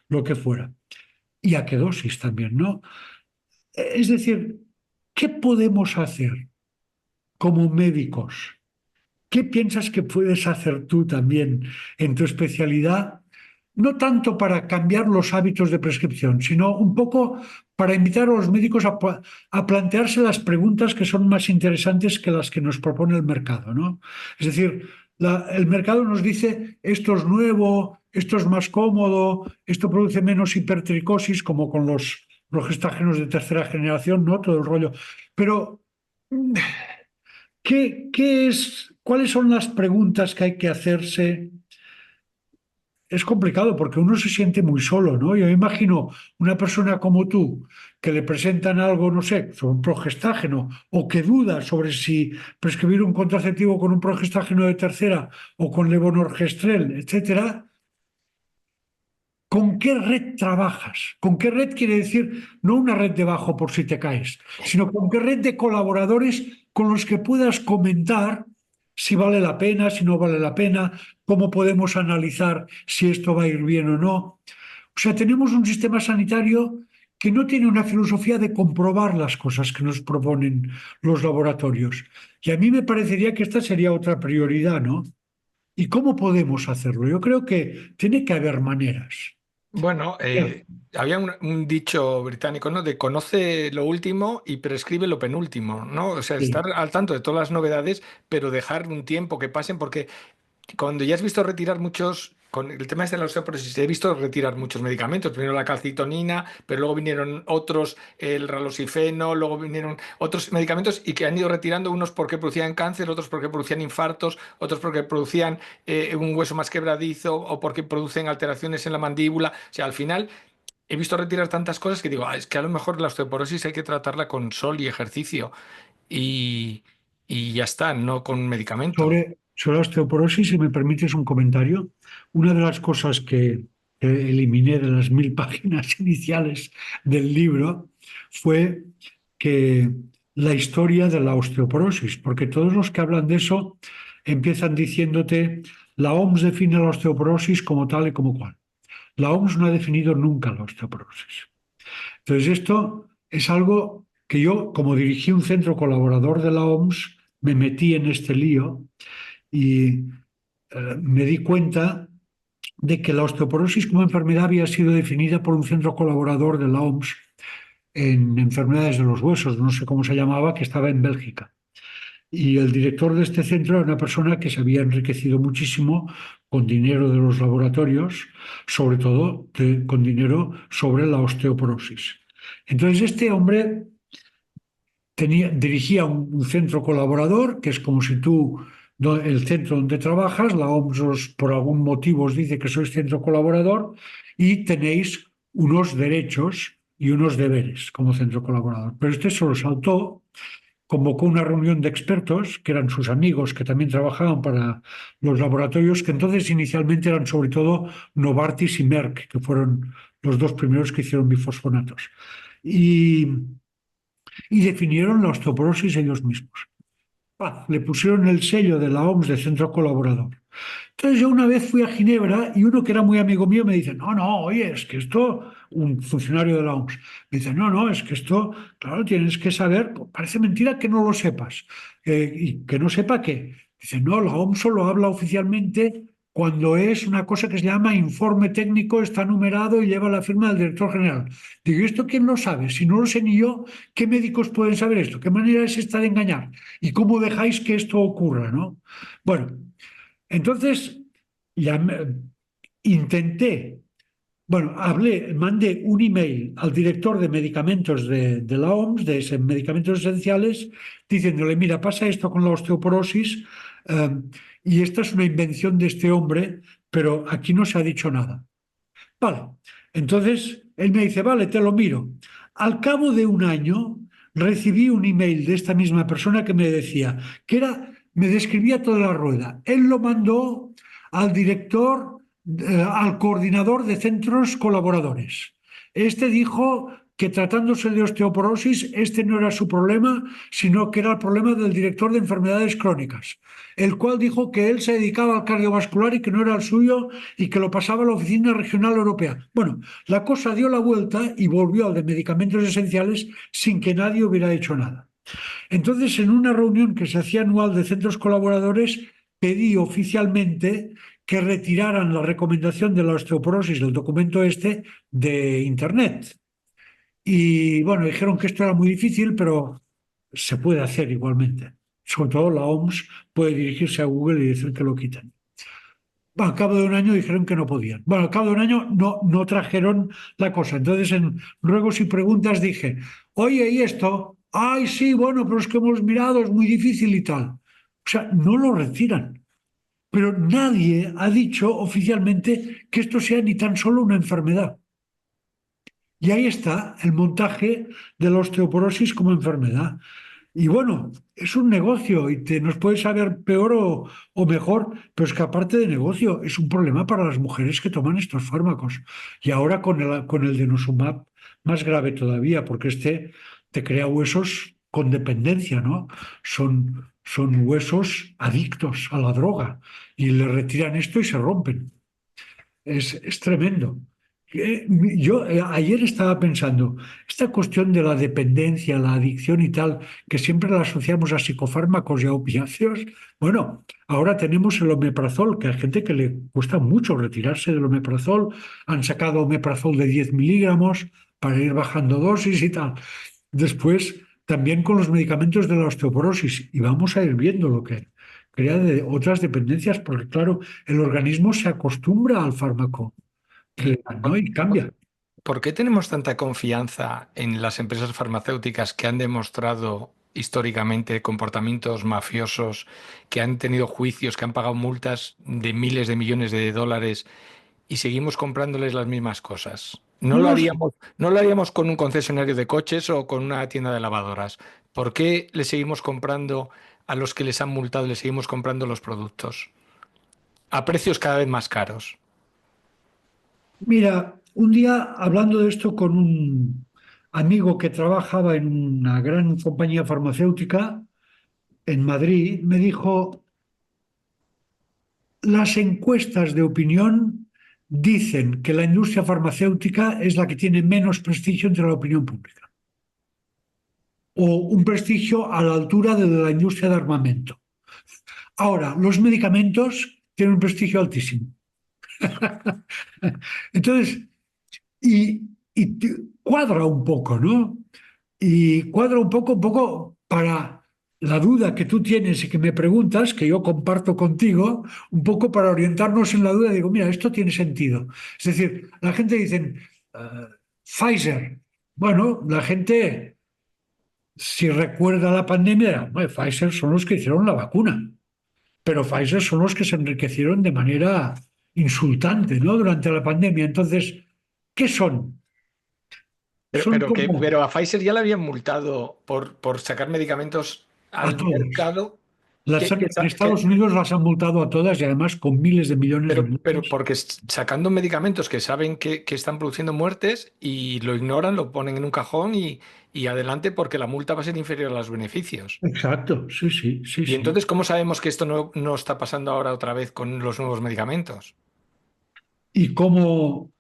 lo que fuera. Y a qué dosis también, ¿no? Es decir, ¿qué podemos hacer como médicos? ¿Qué piensas que puedes hacer tú también en tu especialidad? No tanto para cambiar los hábitos de prescripción, sino un poco para invitar a los médicos a plantearse las preguntas que son más interesantes que las que nos propone el mercado, ¿no? Es decir, el mercado nos dice esto es nuevo, esto es más cómodo, esto produce menos hipertricosis, como con los progestágenos de tercera generación, ¿no? Todo el rollo. Pero ¿cuáles son las preguntas que hay que hacerse? Es complicado porque uno se siente muy solo, ¿no? Yo imagino una persona como tú que le presentan algo, no sé, sobre un progestágeno o que duda sobre si prescribir un contraceptivo con un progestágeno de tercera o con levonorgestrel, etcétera. ¿Con qué red trabajas? ¿Con qué red quiere decir no una red de bajo por si te caes, sino con qué red de colaboradores con los que puedas comentar si vale la pena, si no vale la pena, cómo podemos analizar si esto va a ir bien o no. O sea, tenemos un sistema sanitario que no tiene una filosofía de comprobar las cosas que nos proponen los laboratorios. Y a mí me parecería que esta sería otra prioridad, ¿no? ¿Y cómo podemos hacerlo? Yo creo que tiene que haber maneras. Bueno, Ya, había un dicho británico, ¿no? De conoce lo último y prescribe lo penúltimo, ¿no? O sea, sí. estar al tanto de todas las novedades, pero dejar un tiempo que pasen, porque cuando ya has visto retirar muchos, con el tema este de la osteoporosis, he visto retirar muchos medicamentos. Primero la calcitonina, pero luego vinieron otros, el ralosifeno, luego vinieron otros medicamentos y que han ido retirando unos porque producían cáncer, otros porque producían infartos, otros porque producían un hueso más quebradizo o porque producen alteraciones en la mandíbula. O sea, al final he visto retirar tantas cosas que digo, "Ah, es que a lo mejor la osteoporosis hay que tratarla con sol y ejercicio y, y ya está, no con medicamento". Sobre la osteoporosis, si me permites un comentario, una de las cosas que eliminé de las 1000 páginas iniciales del libro fue que la historia de la osteoporosis, porque todos los que hablan de eso empiezan diciéndote la OMS define la osteoporosis como tal y como cual. La OMS no ha definido nunca la osteoporosis. Entonces, esto es algo que yo, como dirigí un centro colaborador de la OMS, me metí en este lío y me di cuenta de que la osteoporosis como enfermedad había sido definida por un centro colaborador de la OMS en enfermedades de los huesos, no sé cómo se llamaba, que estaba en Bélgica. Y el director de este centro era una persona que se había enriquecido muchísimo con dinero de los laboratorios, sobre todo con dinero sobre la osteoporosis. Entonces, este hombre dirigía un centro colaborador, que es como si tú, el centro donde trabajas, la OMS por algún motivo os dice que sois centro colaborador y tenéis unos derechos y unos deberes como centro colaborador. Pero este se lo saltó, convocó una reunión de expertos, que eran sus amigos, que también trabajaban para los laboratorios, que entonces inicialmente eran sobre todo Novartis y Merck, que fueron los dos primeros que hicieron bifosfonatos. Y y definieron la osteoporosis ellos mismos. Le pusieron el sello de la OMS de centro colaborador. Entonces yo una vez fui a Ginebra y uno que era muy amigo mío me dice, no, no, oye, es que esto, un funcionario de la OMS, me dice, no, no, es que esto, claro, tienes que saber, pues parece mentira que no lo sepas. Y que no sepa qué. Dice, no, la OMS solo habla oficialmente cuando es una cosa que se llama informe técnico, está numerado y lleva la firma del director general. Digo, ¿y esto quién lo sabe? Si no lo sé ni yo, ¿qué médicos pueden saber esto? ¿Qué manera es esta de engañar? ¿Y cómo dejáis que esto ocurra, no? Bueno, entonces, ya intenté, bueno, hablé, mandé un email al director de medicamentos de la OMS, de medicamentos esenciales, diciéndole, mira, pasa esto con la osteoporosis eh, y esta es una invención de este hombre, pero aquí no se ha dicho nada. Vale, entonces él me dice, vale, te lo miro. Al cabo de un año recibí un email de esta misma persona que me decía que era, me describía toda la rueda. Él lo mandó al director, al coordinador de centros colaboradores. Este dijo que tratándose de osteoporosis, este no era su problema, sino que era el problema del director de enfermedades crónicas, el cual dijo que él se dedicaba al cardiovascular y que no era el suyo y que lo pasaba a la Oficina Regional Europea. Bueno, la cosa dio la vuelta y volvió al de medicamentos esenciales sin que nadie hubiera hecho nada. Entonces, en una reunión que se hacía anual de centros colaboradores, pedí oficialmente que retiraran la recomendación de la osteoporosis del documento este de Internet. Y bueno, dijeron que esto era muy difícil, pero se puede hacer igualmente. Sobre todo la OMS puede dirigirse a Google y decir que lo quiten. Bueno, al cabo de un año dijeron que no podían. Bueno, al cabo de un año no trajeron la cosa. Entonces, en ruegos y preguntas dije, oye, ¿y esto? Ay, sí, bueno, pero es que hemos mirado, es muy difícil y tal. O sea, no lo retiran. Pero nadie ha dicho oficialmente que esto sea ni tan solo una enfermedad. Y ahí está el montaje de la osteoporosis como enfermedad. Y bueno, es un negocio y nos puede saber peor o mejor, pero es que aparte de negocio, es un problema para las mujeres que toman estos fármacos. Y ahora con el denosumab, más grave todavía, porque este te crea huesos con dependencia, ¿no? son huesos adictos a la droga y le retiran esto y se rompen. Es tremendo. Yo ayer estaba pensando, esta cuestión de la dependencia, la adicción y tal, que siempre la asociamos a psicofármacos y a opiáceos, bueno, ahora tenemos el omeprazol, que hay gente que le cuesta mucho retirarse del omeprazol, han sacado omeprazol de 10 miligramos para ir bajando dosis y tal. Después, también con los medicamentos de la osteoporosis, y vamos a ir viendo lo que crea de otras dependencias, porque claro, el organismo se acostumbra al fármaco que ¿Y le dan, ¿no? Y cambia. por qué tenemos tanta confianza en las empresas farmacéuticas que han demostrado históricamente comportamientos mafiosos, que han tenido juicios, que han pagado multas de miles de millones de dólares y seguimos comprándoles las mismas cosas? No los, No lo haríamos con un concesionario de coches o con una tienda de lavadoras. ¿Por qué le seguimos comprando a los que les han multado, le seguimos comprando los productos a precios cada vez más caros? Mira, un día hablando de esto con un amigo que trabajaba en una gran compañía farmacéutica en Madrid, me dijo, las encuestas de opinión dicen que la industria farmacéutica es la que tiene menos prestigio entre la opinión pública, o un prestigio a la altura de la industria de armamento. Ahora, los medicamentos tienen un prestigio altísimo. Entonces, cuadra un poco, ¿no? Y cuadra un poco para la duda que tú tienes y que me preguntas, que yo comparto contigo, un poco para orientarnos en la duda. Digo, mira, esto tiene sentido. Es decir, la gente dice, Pfizer. Bueno, la gente, si recuerda la pandemia, bueno, Pfizer son los que hicieron la vacuna, pero Pfizer son los que se enriquecieron de manera insultante, ¿no? Durante la pandemia. Entonces, ¿qué son? Son como Pero a Pfizer ya le habían multado por sacar medicamentos a al todos. mercado En Estados Unidos las han multado a todas y además con miles de millones de pero multas. porque sacando medicamentos que saben que están produciendo muertes y lo ignoran, lo ponen en un cajón y adelante porque la multa va a ser inferior a los beneficios. Exacto, sí, sí, sí, Y sí. entonces, ¿cómo sabemos que esto no está pasando ahora otra vez con los nuevos medicamentos? Y cómo,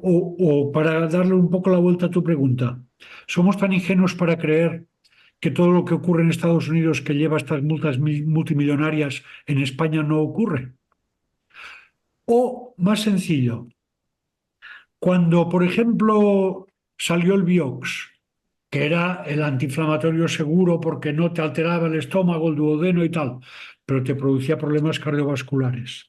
o para darle un poco la vuelta a tu pregunta, ¿somos tan ingenuos para creer que todo lo que ocurre en Estados Unidos que lleva estas multas multimillonarias en España no ocurre? O más sencillo, cuando, por ejemplo, salió el Vioxx, que era el antiinflamatorio seguro porque no te alteraba el estómago, el duodeno y tal, pero te producía problemas cardiovasculares.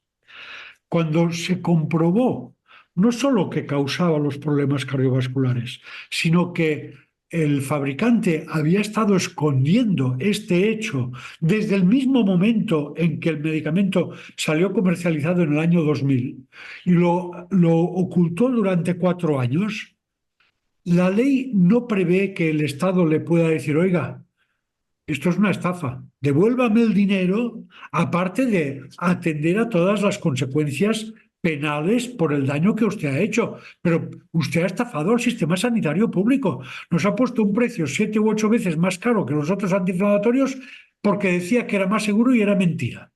Cuando se comprobó no solo que causaba los problemas cardiovasculares, sino que el fabricante había estado escondiendo este hecho desde el mismo momento en que el medicamento salió comercializado en el año 2000 y lo ocultó durante 4 años. La ley no prevé que el Estado le pueda decir, oiga, esto es una estafa, devuélvame el dinero, aparte de atender a todas las consecuencias penales por el daño que usted ha hecho. Pero usted ha estafado al sistema sanitario público. Nos ha puesto un precio 7 u 8 veces más caro que los otros antiinflamatorios porque decía que era más seguro y era mentira.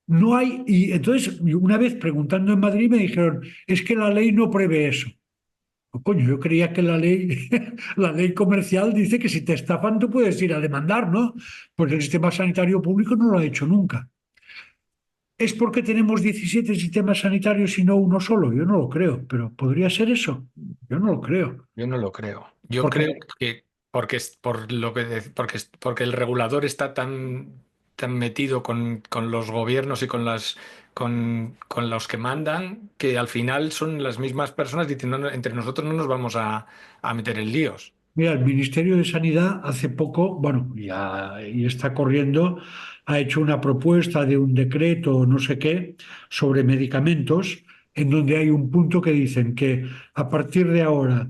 No hay, y entonces una vez preguntando en Madrid me dijeron, es que la ley no prevé eso. Oh, coño, yo creía que la ley, la ley comercial dice que si te estafan tú puedes ir a demandar, ¿no? Pues el sistema sanitario público no lo ha hecho nunca. ¿Es porque tenemos 17 sistemas sanitarios y no uno solo? Yo no lo creo, pero ¿podría ser eso? Yo no lo creo. Yo no lo creo. Yo Porque, creo que porque es por lo que porque el regulador está tan metido con los gobiernos y con los que mandan que al final son las mismas personas diciendo entre nosotros no nos vamos a meter en líos. mira, el Ministerio de Sanidad hace poco, bueno, ya y está corriendo, ha hecho una propuesta de un decreto o no sé qué sobre medicamentos, en donde hay un punto que dicen que a partir de ahora,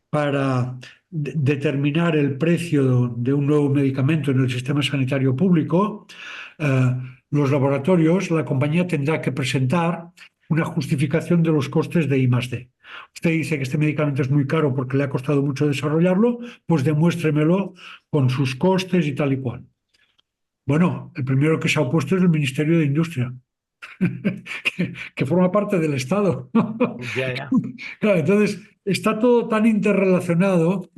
para determinar el precio de un nuevo medicamento en el sistema sanitario público, eh, los laboratorios, la compañía tendrá que presentar una justificación de los costes de I+D. Usted dice que este medicamento es muy caro porque le ha costado mucho desarrollarlo, pues demuéstremelo con sus costes y tal y cual. Bueno, el primero que se ha opuesto es el Ministerio de Industria, que forma parte del Estado. Ya, ya. Claro, entonces está todo tan interrelacionado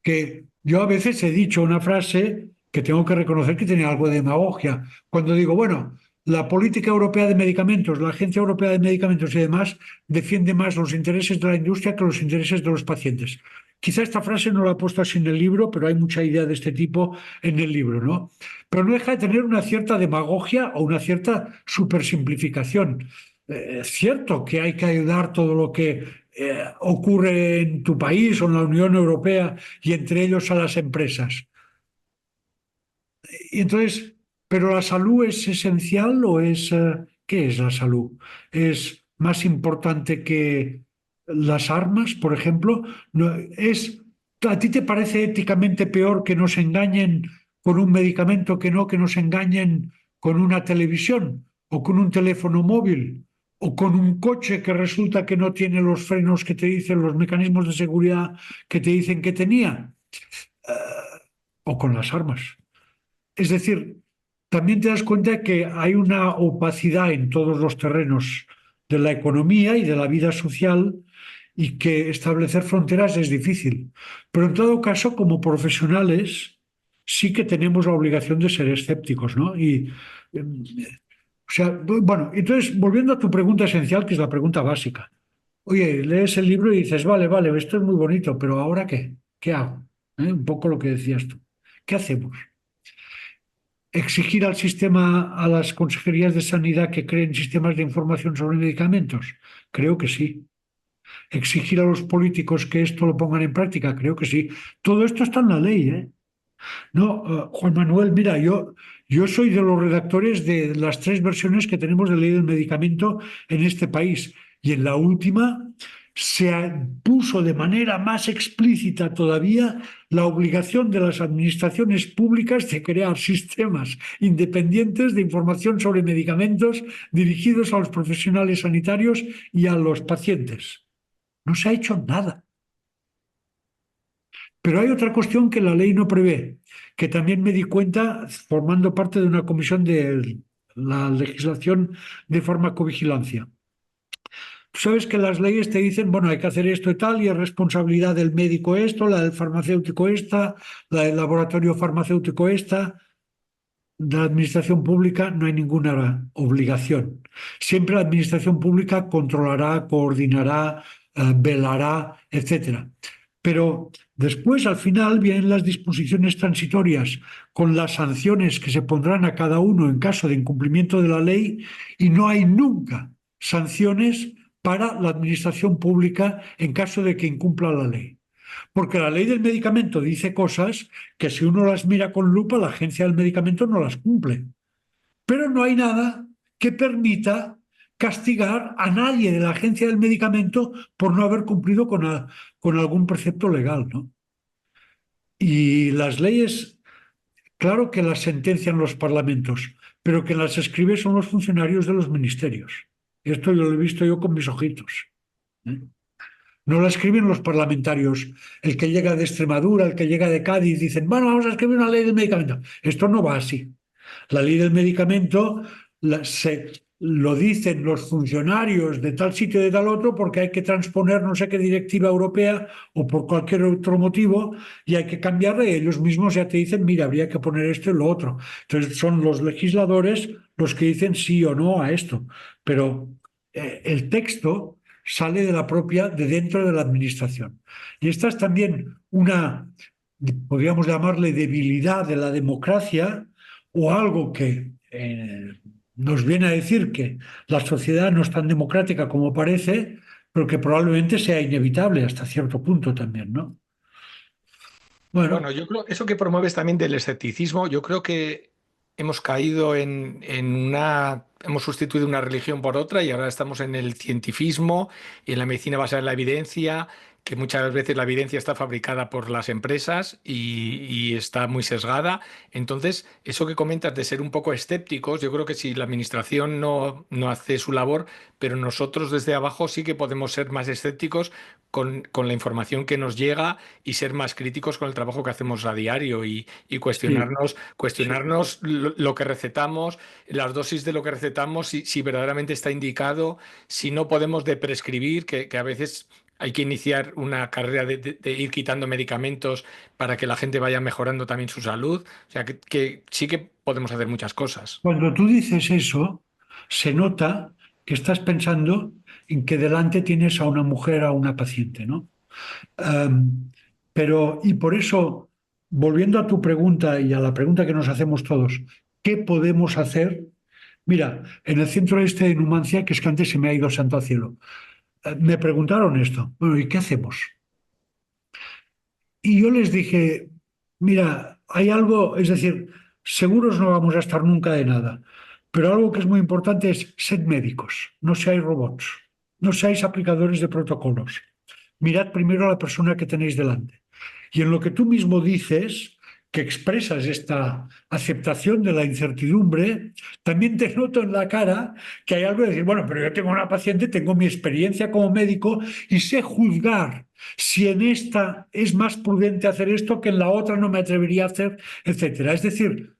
que yo a veces he dicho una frase que tengo que reconocer que tiene algo de demagogia. Cuando digo, bueno, la política europea de medicamentos, la Agencia Europea de Medicamentos y demás defiende más los intereses de la industria que los intereses de los pacientes. Quizá esta frase no la he puesto así en el libro, pero hay mucha idea de este tipo en el libro, ¿no? Pero no deja de tener una cierta demagogia o una cierta supersimplificación. Es cierto que hay que ayudar todo lo que ocurre en tu país o en la Unión Europea y entre ellos a las empresas. Y entonces, ¿pero la salud es esencial o es, qué es la salud? ¿Es más importante que las armas, por ejemplo? No, ¿a ti te parece éticamente peor que nos engañen con un medicamento que nos engañen con una televisión o con un teléfono móvil o con un coche que resulta que no tiene los frenos que te dicen, los mecanismos de seguridad que te dicen que tenía? O con las armas. Es decir, también te das cuenta que hay una opacidad en todos los terrenos de la economía y de la vida social y que establecer fronteras es difícil. Pero en todo caso, como profesionales, sí que tenemos la obligación de ser escépticos, ¿no? O sea, bueno, entonces, volviendo a tu pregunta esencial, que es la pregunta básica. Oye, lees el libro y dices, vale, vale, esto es muy bonito, pero ¿ahora qué? ¿Qué hago? Un poco lo que decías tú. ¿Qué hacemos? Exigir al sistema, a las consejerías de sanidad que creen sistemas de información sobre medicamentos. Creo que sí. Exigir a los políticos que esto lo pongan en práctica. Creo que sí. Todo esto está en la ley, ¿eh? No, Juan Manuel, mira, yo soy de los redactores de las tres versiones que tenemos de ley del medicamento en este país. Y en la última se puso de manera más explícita todavía la obligación de las administraciones públicas de crear sistemas independientes de información sobre medicamentos dirigidos a los profesionales sanitarios y a los pacientes. No se ha hecho nada. Pero hay otra cuestión que la ley no prevé, que también me di cuenta formando parte de una comisión de la legislación de farmacovigilancia. Tú sabes que las leyes te dicen, bueno, hay que hacer esto y tal, y es responsabilidad del médico esto, la del farmacéutico esta, la del laboratorio farmacéutico esta. De la administración pública no hay ninguna obligación. Siempre la administración pública controlará, coordinará, velará, etcétera. Pero después, al final, vienen las disposiciones transitorias con las sanciones que se pondrán a cada uno en caso de incumplimiento de la ley y no hay nunca sanciones para la administración pública en caso de que incumpla la ley. Porque la ley del medicamento dice cosas que si uno las mira con lupa, la agencia del medicamento no las cumple. Pero no hay nada que permita castigar a nadie de la agencia del medicamento por no haber cumplido con algún precepto legal, ¿no? Y las leyes, claro que las sentencian los parlamentos, pero quien las escribe son los funcionarios de los ministerios. Esto yo lo he visto yo con mis ojitos, ¿eh? No la escriben los parlamentarios. El que llega de Extremadura, el que llega de Cádiz, dicen, bueno, vamos a escribir una ley del medicamento. Esto no va así. La ley del medicamento lo dicen los funcionarios de tal sitio y de tal otro porque hay que transponer no sé qué directiva europea o por cualquier otro motivo y hay que cambiarla y ellos mismos ya te dicen, mira, habría que poner esto y lo otro. Entonces son los legisladores los que dicen sí o no a esto. Pero el texto sale de la propia, de dentro de la administración. Y esta es también una, podríamos llamarle debilidad de la democracia o algo que nos viene a decir que la sociedad no es tan democrática como parece, pero que probablemente sea inevitable hasta cierto punto también, ¿no? Bueno, Bueno, yo creo eso que promueves también del escepticismo, yo creo que hemos caído hemos sustituido una religión por otra y ahora estamos en el cientifismo y en la medicina basada en la evidencia, que muchas veces la evidencia está fabricada por las empresas y está muy sesgada. Entonces, eso que comentas de ser un poco escépticos, yo creo que si la administración no hace su labor, pero nosotros desde abajo sí que podemos ser más escépticos con la información que nos llega y ser más críticos con el trabajo que hacemos a diario y Sí, sí. cuestionarnos lo que recetamos, las dosis de lo que recetamos, si verdaderamente está indicado, si no podemos de prescribir, que a veces hay que iniciar una carrera de ir quitando medicamentos para que la gente vaya mejorando también su salud. O sea, que sí que podemos hacer muchas cosas. Cuando tú dices eso, se nota que estás pensando en que delante tienes a una mujer, a una paciente, ¿no? Pero, y por eso, volviendo a tu pregunta y a la pregunta que nos hacemos todos, ¿qué podemos hacer? Mira, en el centro este de Numancia, que es que antes se me ha ido santo al cielo, me preguntaron esto, bueno, ¿y qué hacemos? Y yo les dije, mira, hay algo, es decir, seguros no vamos a estar nunca de nada, pero algo que es muy importante es sed médicos, no seáis robots, no seáis aplicadores de protocolos. Mirad primero a la persona que tenéis delante. Y en lo que tú mismo dices, que expresas esta aceptación de la incertidumbre, también te noto en la cara que hay algo de decir, bueno, pero yo tengo una paciente, tengo mi experiencia como médico y sé juzgar si en esta es más prudente hacer esto que en la otra no me atrevería a hacer, etcétera. Es decir,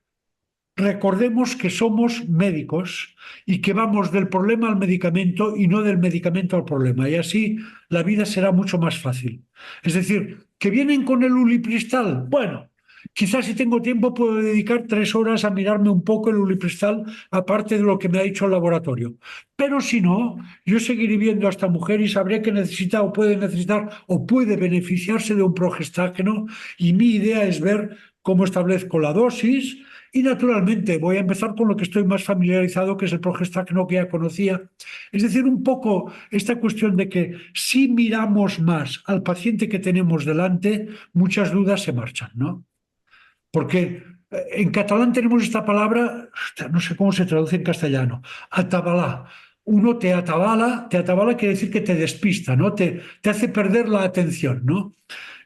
recordemos que somos médicos y que vamos del problema al medicamento y no del medicamento al problema. Y así la vida será mucho más fácil. Es decir, que vienen con el ulipristal. Bueno, quizás si tengo tiempo puedo dedicar 3 horas a mirarme un poco el ulipristal, aparte de lo que me ha dicho el laboratorio. Pero si no, yo seguiré viendo a esta mujer y sabré que necesita o puede beneficiarse de un progestágeno. Y mi idea es ver cómo establezco la dosis y naturalmente voy a empezar con lo que estoy más familiarizado, que es el progestágeno que ya conocía. Es decir, un poco esta cuestión de que si miramos más al paciente que tenemos delante, muchas dudas se marchan, ¿no? Porque en catalán tenemos esta palabra, no sé cómo se traduce en castellano, atabalá. Uno te atabala quiere decir que te despista, ¿no? Te hace perder la atención, ¿no?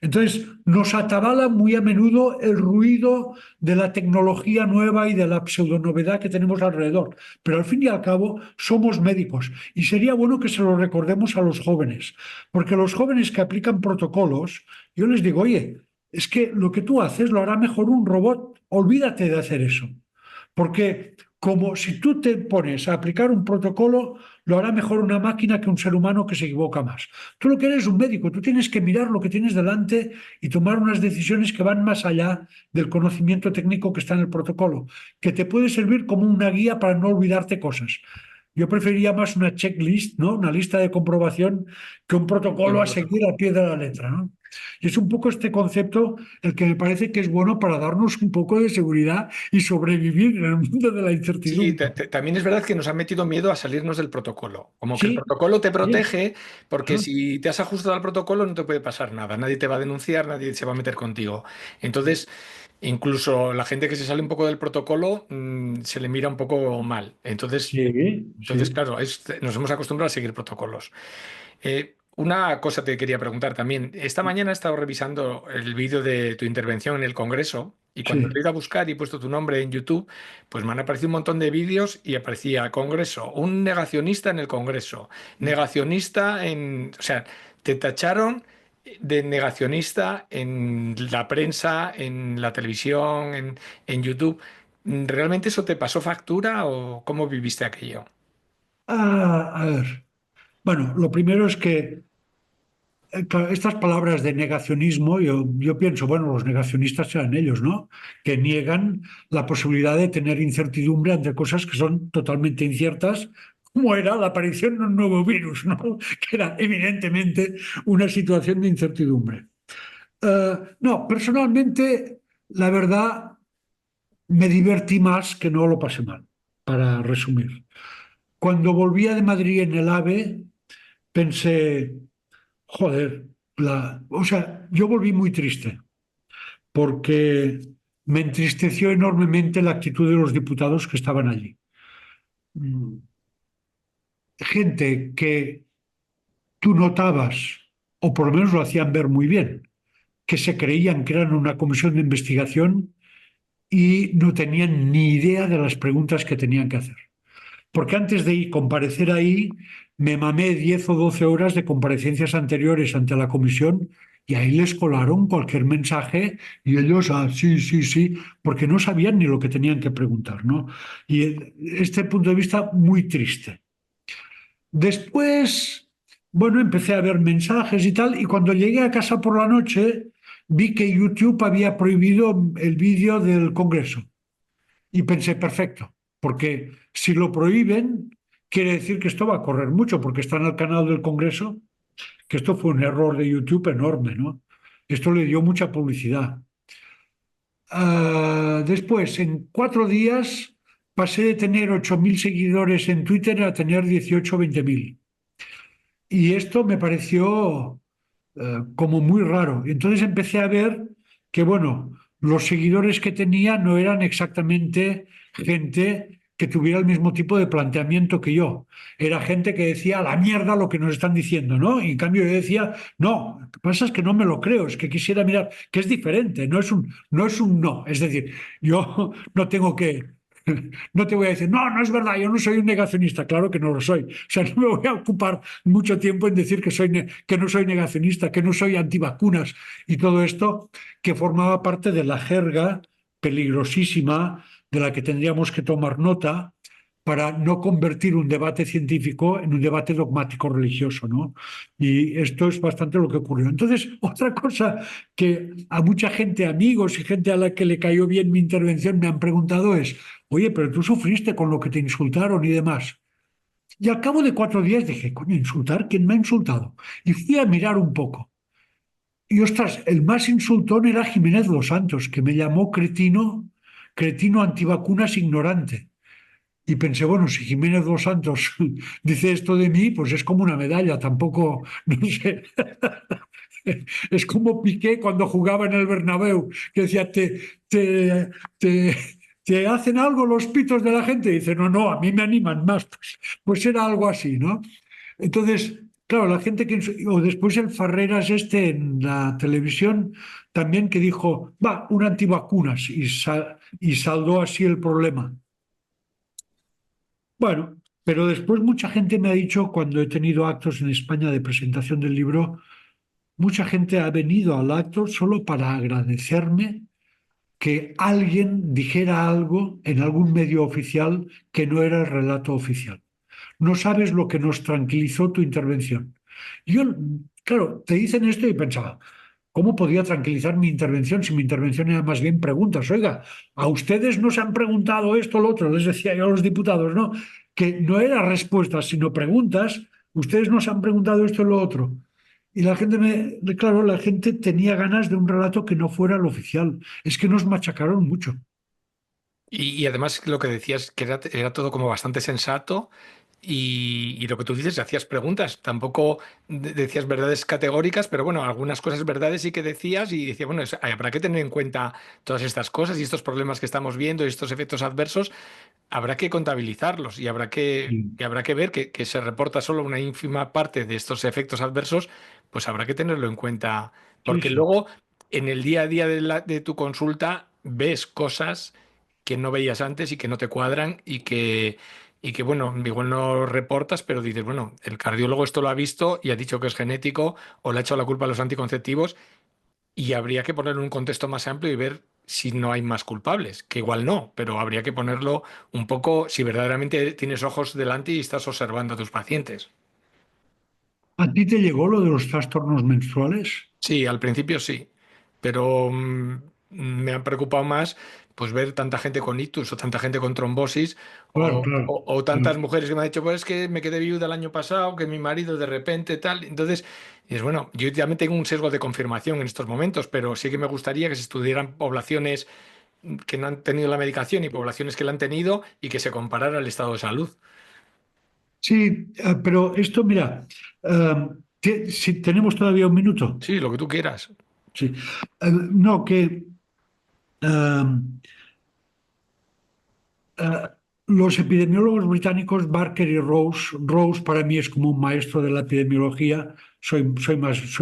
Entonces, nos atabala muy a menudo el ruido de la tecnología nueva y de la pseudonovedad que tenemos alrededor. Pero al fin y al cabo, somos médicos y sería bueno que se lo recordemos a los jóvenes, porque los jóvenes que aplican protocolos, yo les digo, oye, es que lo que tú haces lo hará mejor un robot, olvídate de hacer eso. Porque como si tú te pones a aplicar un protocolo, lo hará mejor una máquina que un ser humano que se equivoca más. Tú lo que eres un médico, tú tienes que mirar lo que tienes delante y tomar unas decisiones que van más allá del conocimiento técnico que está en el protocolo, que te puede servir como una guía para no olvidarte cosas. Yo preferiría más una checklist, ¿no? Una lista de comprobación que un Que protocolo un a seguir protocolo. al pie de la letra, ¿no? Y es un poco este concepto el que me parece que es bueno para darnos un poco de seguridad y sobrevivir en el mundo de la Sí, incertidumbre. también es verdad que nos han metido miedo a salirnos del protocolo. Como que el Sí, protocolo te sí, protege, porque ¿no? si te has ajustado al protocolo no te puede pasar nada. Nadie te va a denunciar, nadie se va a meter contigo. Entonces, incluso la gente que se sale un poco del protocolo, se le mira un poco mal. Entonces, Sí, entonces sí, claro, nos hemos acostumbrado a seguir protocolos. Una cosa te quería preguntar también. Esta mañana he estado revisando el vídeo de tu intervención en el Congreso y cuando lo he sí. ido a buscar y he puesto tu nombre en YouTube, pues me han aparecido un montón de vídeos y aparecía Congreso, un negacionista en el Congreso, negacionista en... O sea, te tacharon de negacionista en la prensa, en la televisión, en YouTube. ¿Realmente eso te pasó factura o cómo viviste aquello? A ver, bueno, lo primero es que claro, estas palabras de negacionismo, yo pienso, bueno, los negacionistas serán ellos, ¿no? Que niegan la posibilidad de tener incertidumbre ante cosas que son totalmente inciertas, como era la aparición de un nuevo virus, ¿no? Que era evidentemente una situación de incertidumbre. No, personalmente, la verdad, me divertí más que no lo pasé mal, para resumir. Cuando volvía de Madrid en el AVE, pensé, joder, o sea, yo volví muy triste porque me entristeció enormemente la actitud de los diputados que estaban allí. Mm, Gente que tú notabas. o por lo menos lo hacían ver muy bien, que se creían que eran una comisión de investigación y no tenían ni idea de las preguntas que tenían que hacer. Porque antes de ir comparecer ahí, me mamé 10 o 12 horas de comparecencias anteriores ante la comisión y ahí les colaron cualquier mensaje y ellos, sí, sí, sí, porque no sabían ni lo que tenían que preguntar, ¿no? Y este punto de vista muy triste. Después, bueno, empecé a ver mensajes y tal, y cuando llegué a casa por la noche, vi que YouTube había prohibido el vídeo del Congreso. Y pensé, perfecto, porque si lo prohíben, quiere decir que esto va a correr mucho, porque está en el canal del Congreso, que esto fue un error de YouTube enorme, ¿no? Esto le dio mucha publicidad. Después, en 4 días, pasé de tener 8.000 seguidores en Twitter a tener 18 o 20.000. Y esto me pareció como muy raro. Y entonces empecé a ver que, bueno, los seguidores que tenía no eran exactamente gente que tuviera el mismo tipo de planteamiento que yo. Era gente que decía a la mierda lo que nos están diciendo, ¿no? Y en cambio yo decía, no, lo que pasa es que no me lo creo, es que quisiera mirar, que es diferente, no es un no. Es decir, yo no tengo que no te voy a decir, no, no es verdad, yo no soy un negacionista, claro que no lo soy. O sea, no me voy a ocupar mucho tiempo en decir que no soy negacionista, que no soy antivacunas y todo esto que formaba parte de la jerga peligrosísima de la que tendríamos que tomar nota para no convertir un debate científico en un debate dogmático religioso, ¿no? Y esto es bastante lo que ocurrió. Entonces, otra cosa que a mucha gente, amigos y gente a la que le cayó bien mi intervención, me han preguntado es, oye, pero tú sufriste con lo que te insultaron y demás. Y al cabo de 4 días dije, coño, ¿insultar? ¿Quién me ha insultado? Y fui a mirar un poco. Y ostras, el más insultón era Jiménez Los Santos, que me llamó cretino, cretino antivacunas ignorante. Y pensé, bueno, si Jiménez Dos Santos dice esto de mí, pues es como una medalla, tampoco, no sé. Es como Piqué cuando jugaba en el Bernabéu, que decía, te, te hacen algo los pitos de la gente. Y dice, no, no, a mí me animan más. Pues era algo así, ¿no? Entonces, claro, la gente que... O después el Farreras este en la televisión también que dijo, va, un antivacunas y saldó así el problema. Bueno, pero después mucha gente me ha dicho, cuando he tenido actos en España de presentación del libro, mucha gente ha venido al acto solo para agradecerme que alguien dijera algo en algún medio oficial que no era el relato oficial. No sabes lo que nos tranquilizó tu intervención. Yo, claro, te dicen esto y pensaba, ¿cómo podía tranquilizar mi intervención si mi intervención era más bien preguntas? Oiga, a ustedes no se han preguntado esto o lo otro, les decía yo a los diputados, ¿no? Que no eran respuestas, sino preguntas. Ustedes nos han preguntado esto o lo otro. Y la gente claro, la gente tenía ganas de un relato que no fuera el oficial. Es que nos machacaron mucho. Y además lo que decías, que era todo como bastante sensato y lo que tú dices, hacías preguntas, tampoco decías verdades categóricas, pero bueno, algunas cosas verdades sí que decías y decía, bueno, habrá que tener en cuenta todas estas cosas y estos problemas que estamos viendo y estos efectos adversos, habrá que contabilizarlos y habrá que ver que se reporta solo una ínfima parte de estos efectos adversos, pues habrá que tenerlo en cuenta, Sí, porque sí. luego en el día a día de tu consulta ves cosas que no veías antes y que no te cuadran y que, bueno, igual no reportas, pero dices, bueno, el cardiólogo esto lo ha visto y ha dicho que es genético o le ha hecho la culpa a los anticonceptivos y habría que ponerlo en un contexto más amplio y ver si no hay más culpables, que igual no, pero habría que ponerlo un poco si verdaderamente tienes ojos delante y estás observando a tus pacientes. ¿A ti te llegó lo de los trastornos menstruales? Sí, al principio sí, pero me han preocupado más pues ver tanta gente con ictus o tanta gente con trombosis Claro, o, claro. o- o tantas mujeres que me han dicho, pues es que me quedé viuda el año pasado, que mi marido de repente tal. Entonces, es bueno, yo también tengo un sesgo de confirmación en estos momentos, pero sí que me gustaría que se estudiaran poblaciones que no han tenido la medicación y poblaciones que la han tenido y que se comparara el estado de salud. Sí, pero esto, mira, si tenemos todavía un minuto. Sí, lo que tú quieras. Sí. No, que eh, los epidemiólogos británicos, Barker y Rose, Rose para mí es como un maestro de la epidemiología, soy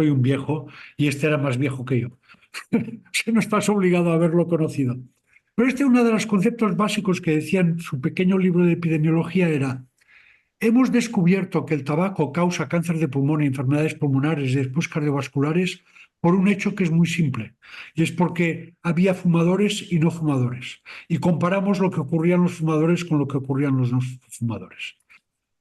un viejo y este era más viejo que yo. O sea, no estás obligado a haberlo conocido. Pero uno de los conceptos básicos que decía en su pequeño libro de epidemiología era: hemos descubierto que el tabaco causa cáncer de pulmón y enfermedades pulmonares y después cardiovasculares por un hecho que es muy simple, y es porque había fumadores y no fumadores. Y comparamos lo que ocurría en los fumadores con lo que ocurría en los no fumadores.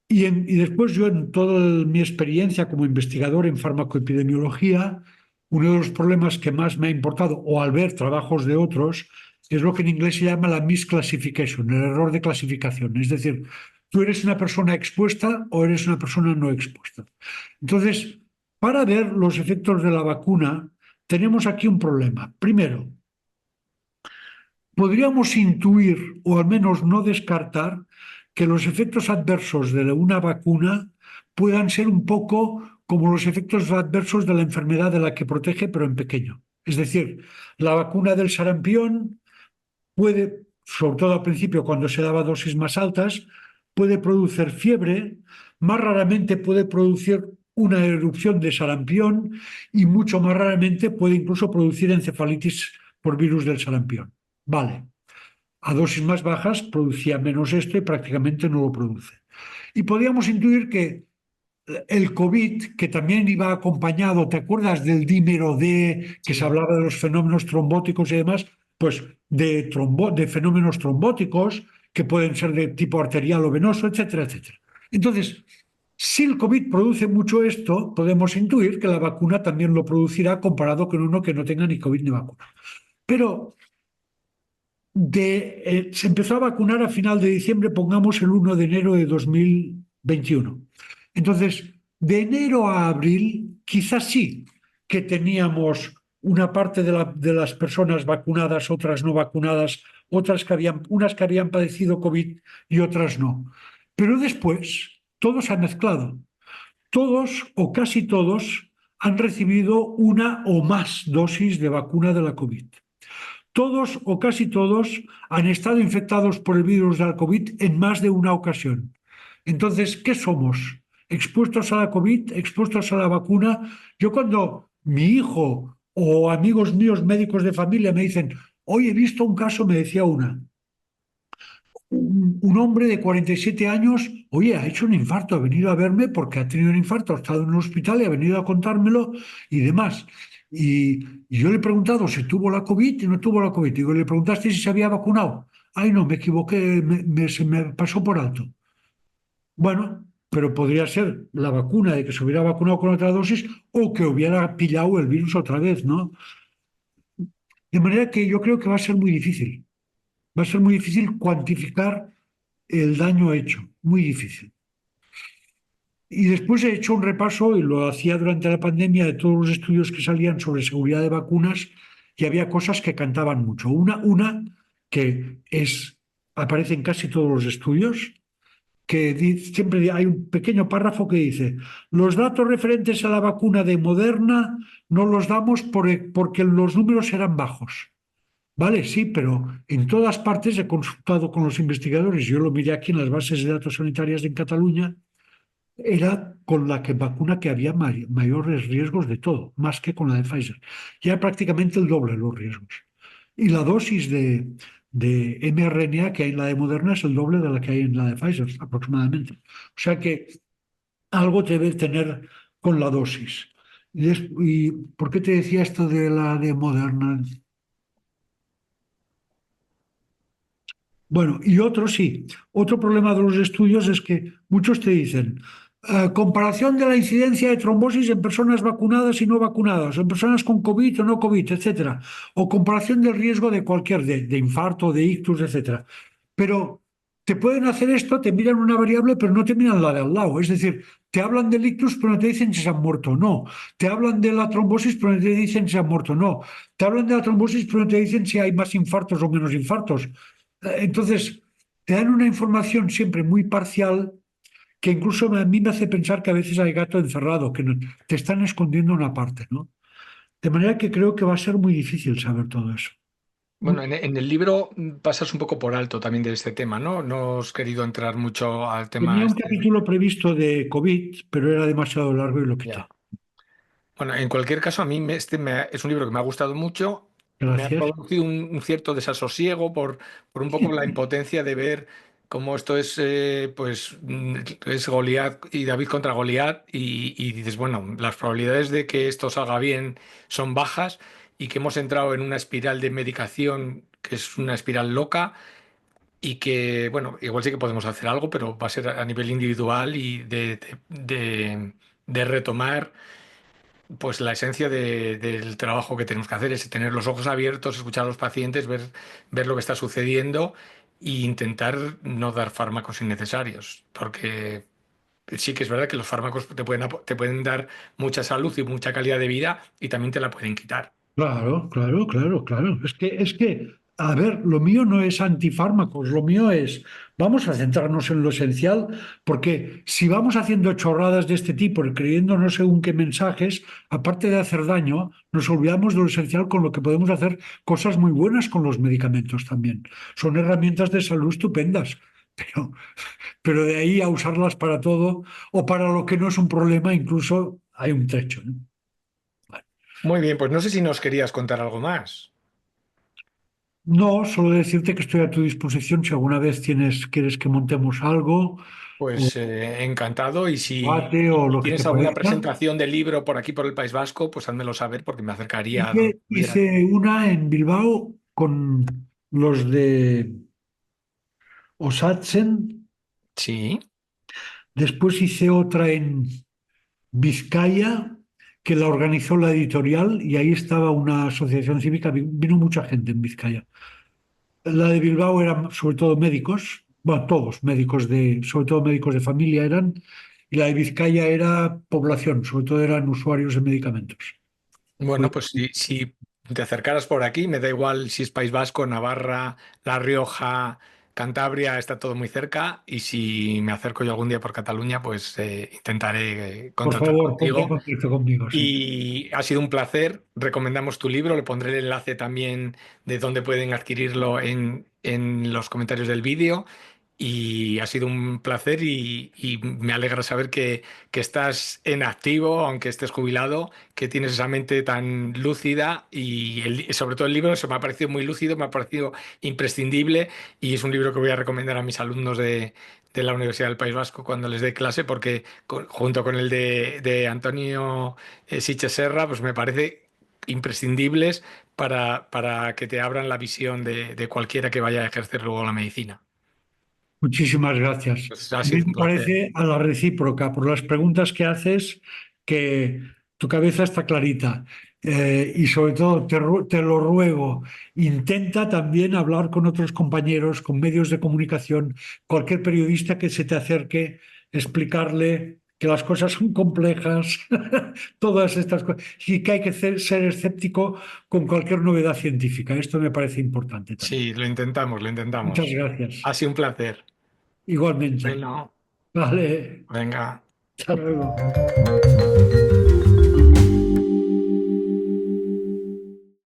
Y después yo, en toda mi experiencia como investigador en farmacoepidemiología, uno de los problemas que más me ha importado, o al ver trabajos de otros, es lo que en inglés se llama la misclassification, el error de clasificación. Es decir, tú eres una persona expuesta o eres una persona no expuesta. Entonces, para ver los efectos de la vacuna, tenemos aquí un problema. Primero, podríamos intuir, o al menos no descartar, que los efectos adversos de una vacuna puedan ser un poco como los efectos adversos de la enfermedad de la que protege, pero en pequeño. Es decir, la vacuna del sarampión puede, sobre todo al principio cuando se daba dosis más altas, puede producir fiebre, más raramente puede producir una erupción de sarampión y mucho más raramente puede incluso producir encefalitis por virus del sarampión. Vale. A dosis más bajas producía menos esto y prácticamente no lo produce. Y podíamos intuir que el COVID, que también iba acompañado, ¿te acuerdas del dímero D, que se Sí. hablaba de los fenómenos trombóticos y demás? Pues de fenómenos trombóticos que pueden ser de tipo arterial o venoso, etcétera, etcétera. Entonces, si el COVID produce mucho esto, podemos intuir que la vacuna también lo producirá comparado con uno que no tenga ni COVID ni vacuna. Pero se empezó a vacunar a final de diciembre, pongamos el 1 de enero de 2021. Entonces, de enero a abril, quizás sí que teníamos una parte de las personas vacunadas, otras no vacunadas, unas que habían padecido COVID y otras no. Pero después, todo se ha mezclado. Todos o casi todos han recibido una o más dosis de vacuna de la COVID. Todos o casi todos han estado infectados por el virus del COVID en más de una ocasión. Entonces, ¿qué somos? ¿Expuestos a la COVID? ¿Expuestos a la vacuna? Yo, cuando mi hijo o amigos míos médicos de familia me dicen: hoy he visto un caso, me decía un hombre de 47 años, oye, ha hecho un infarto, ha venido a verme porque ha tenido un infarto, ha estado en un hospital y ha venido a contármelo y demás. Y yo le he preguntado si tuvo la COVID y no tuvo la COVID. Digo, ¿le preguntaste si se había vacunado? Ay, no, me equivoqué, se me pasó por alto. Bueno, pero podría ser la vacuna de que se hubiera vacunado con otra dosis o que hubiera pillado el virus otra vez, ¿no? De manera que yo creo que va a ser muy difícil. Va a ser muy difícil cuantificar el daño hecho, muy difícil. Y después he hecho un repaso, y lo hacía durante la pandemia, de todos los estudios que salían sobre seguridad de vacunas, y había cosas que cantaban mucho. Una que aparece en casi todos los estudios, que siempre hay un pequeño párrafo que dice: los datos referentes a la vacuna de Moderna no los damos porque los números eran bajos. Vale, sí, pero en todas partes he consultado con los investigadores, yo lo miré aquí en las bases de datos sanitarias en Cataluña, era con la vacuna que había mayores riesgos de todo, más que con la de Pfizer. Ya prácticamente el doble los riesgos. Y la dosis de mRNA que hay en la de Moderna es el doble de la que hay en la de Pfizer, aproximadamente. O sea que algo debe tener con la dosis. ¿Y por qué te decía esto de la de Moderna? Bueno, y otro sí. Otro problema de los estudios es que muchos te dicen: comparación de la incidencia de trombosis en personas vacunadas y no vacunadas, en personas con COVID o no COVID, etcétera. O comparación del riesgo de cualquier, de infarto, de ictus, etcétera. Pero te pueden hacer esto, te miran una variable, pero no te miran la de al lado. Es decir, te hablan del ictus, pero no te dicen si se han muerto o no. Te hablan de la trombosis, pero no te dicen si se han muerto o no. Te hablan de la trombosis, pero no te dicen si hay más infartos o menos infartos. Entonces, te dan una información siempre muy parcial, que incluso a mí me hace pensar que a veces hay gato encerrado, que te están escondiendo una parte, ¿no? De manera que creo que va a ser muy difícil saber todo eso. Bueno, en el libro pasas un poco por alto también de este tema, ¿no? No has querido entrar mucho al tema Tenía un este. capítulo previsto de COVID, pero era demasiado largo y lo Ya. quité. Bueno, en cualquier caso, a mí es un libro que me ha gustado mucho. Me ha Gracias. producido un cierto desasosiego por un poco la impotencia de ver cómo esto es, pues, es Goliat y David contra Goliat y dices, bueno, las probabilidades de que esto salga bien son bajas y que hemos entrado en una espiral de medicación que es una espiral loca y que, bueno, igual sí que podemos hacer algo, pero va a ser a nivel individual y de retomar pues la esencia del trabajo que tenemos que hacer es tener los ojos abiertos, escuchar a los pacientes, ver lo que está sucediendo e intentar no dar fármacos innecesarios, porque sí que es verdad que los fármacos te pueden dar mucha salud y mucha calidad de vida y también te la pueden quitar. Claro, claro, claro, claro. A ver, lo mío no es antifármacos, lo mío es, vamos a centrarnos en lo esencial, porque si vamos haciendo chorradas de este tipo y creyendo no según qué mensajes, aparte de hacer daño, nos olvidamos de lo esencial con lo que podemos hacer cosas muy buenas con los medicamentos también. Son herramientas de salud estupendas, pero, pero de ahí a usarlas para todo o para lo que no es un problema, incluso hay un trecho, ¿no? Muy bien, pues no sé si nos querías contar algo más. No, solo decirte que estoy a tu disposición si alguna vez quieres que montemos algo, o Pues encantado y debate o si lo que te tienes alguna parezca. presentación del libro por aquí por el País Vasco, pues házmelo saber porque me acercaría a donde Hice estuvieras. una en Bilbao con los de Osatzen, Sí. después hice otra en Vizcaya, que la organizó la editorial y ahí estaba una asociación cívica, vino mucha gente en Vizcaya. La de Bilbao eran sobre todo médicos, bueno, todos médicos sobre todo médicos de familia eran, y la de Vizcaya era población, sobre todo eran usuarios de medicamentos. Fue Bueno, pues si te acercaras por aquí, me da igual si es País Vasco, Navarra, La Rioja, Cantabria, está todo muy cerca. Y si me acerco yo algún día por Cataluña, pues intentaré Por contactar favor, ponte en contigo. contacto conmigo, sí. Y ha sido un placer. Recomendamos tu libro. Le pondré el enlace también de dónde pueden adquirirlo en los comentarios del vídeo. Y ha sido un placer y me alegra saber que estás en activo, aunque estés jubilado, que tienes esa mente tan lúcida y sobre todo el libro, eso me ha parecido muy lúcido, me ha parecido imprescindible y es un libro que voy a recomendar a mis alumnos de la Universidad del País Vasco cuando les dé clase porque junto con el de Antonio Siche Serra, pues me parece imprescindibles para que te abran la visión de cualquiera que vaya a ejercer luego la medicina. Muchísimas gracias. Pues ha A mí sido un me placer. parece a la recíproca, por las preguntas que haces, que tu cabeza está clarita. Y sobre todo, te lo ruego, intenta también hablar con otros compañeros, con medios de comunicación, cualquier periodista que se te acerque, explicarle que las cosas son complejas, todas estas cosas, y que hay que ser escéptico con cualquier novedad científica. Esto me parece importante también. Sí, lo intentamos, lo Muchas intentamos. gracias. Ha sido un placer. Igualmente. Bueno, Vale, venga. hasta luego.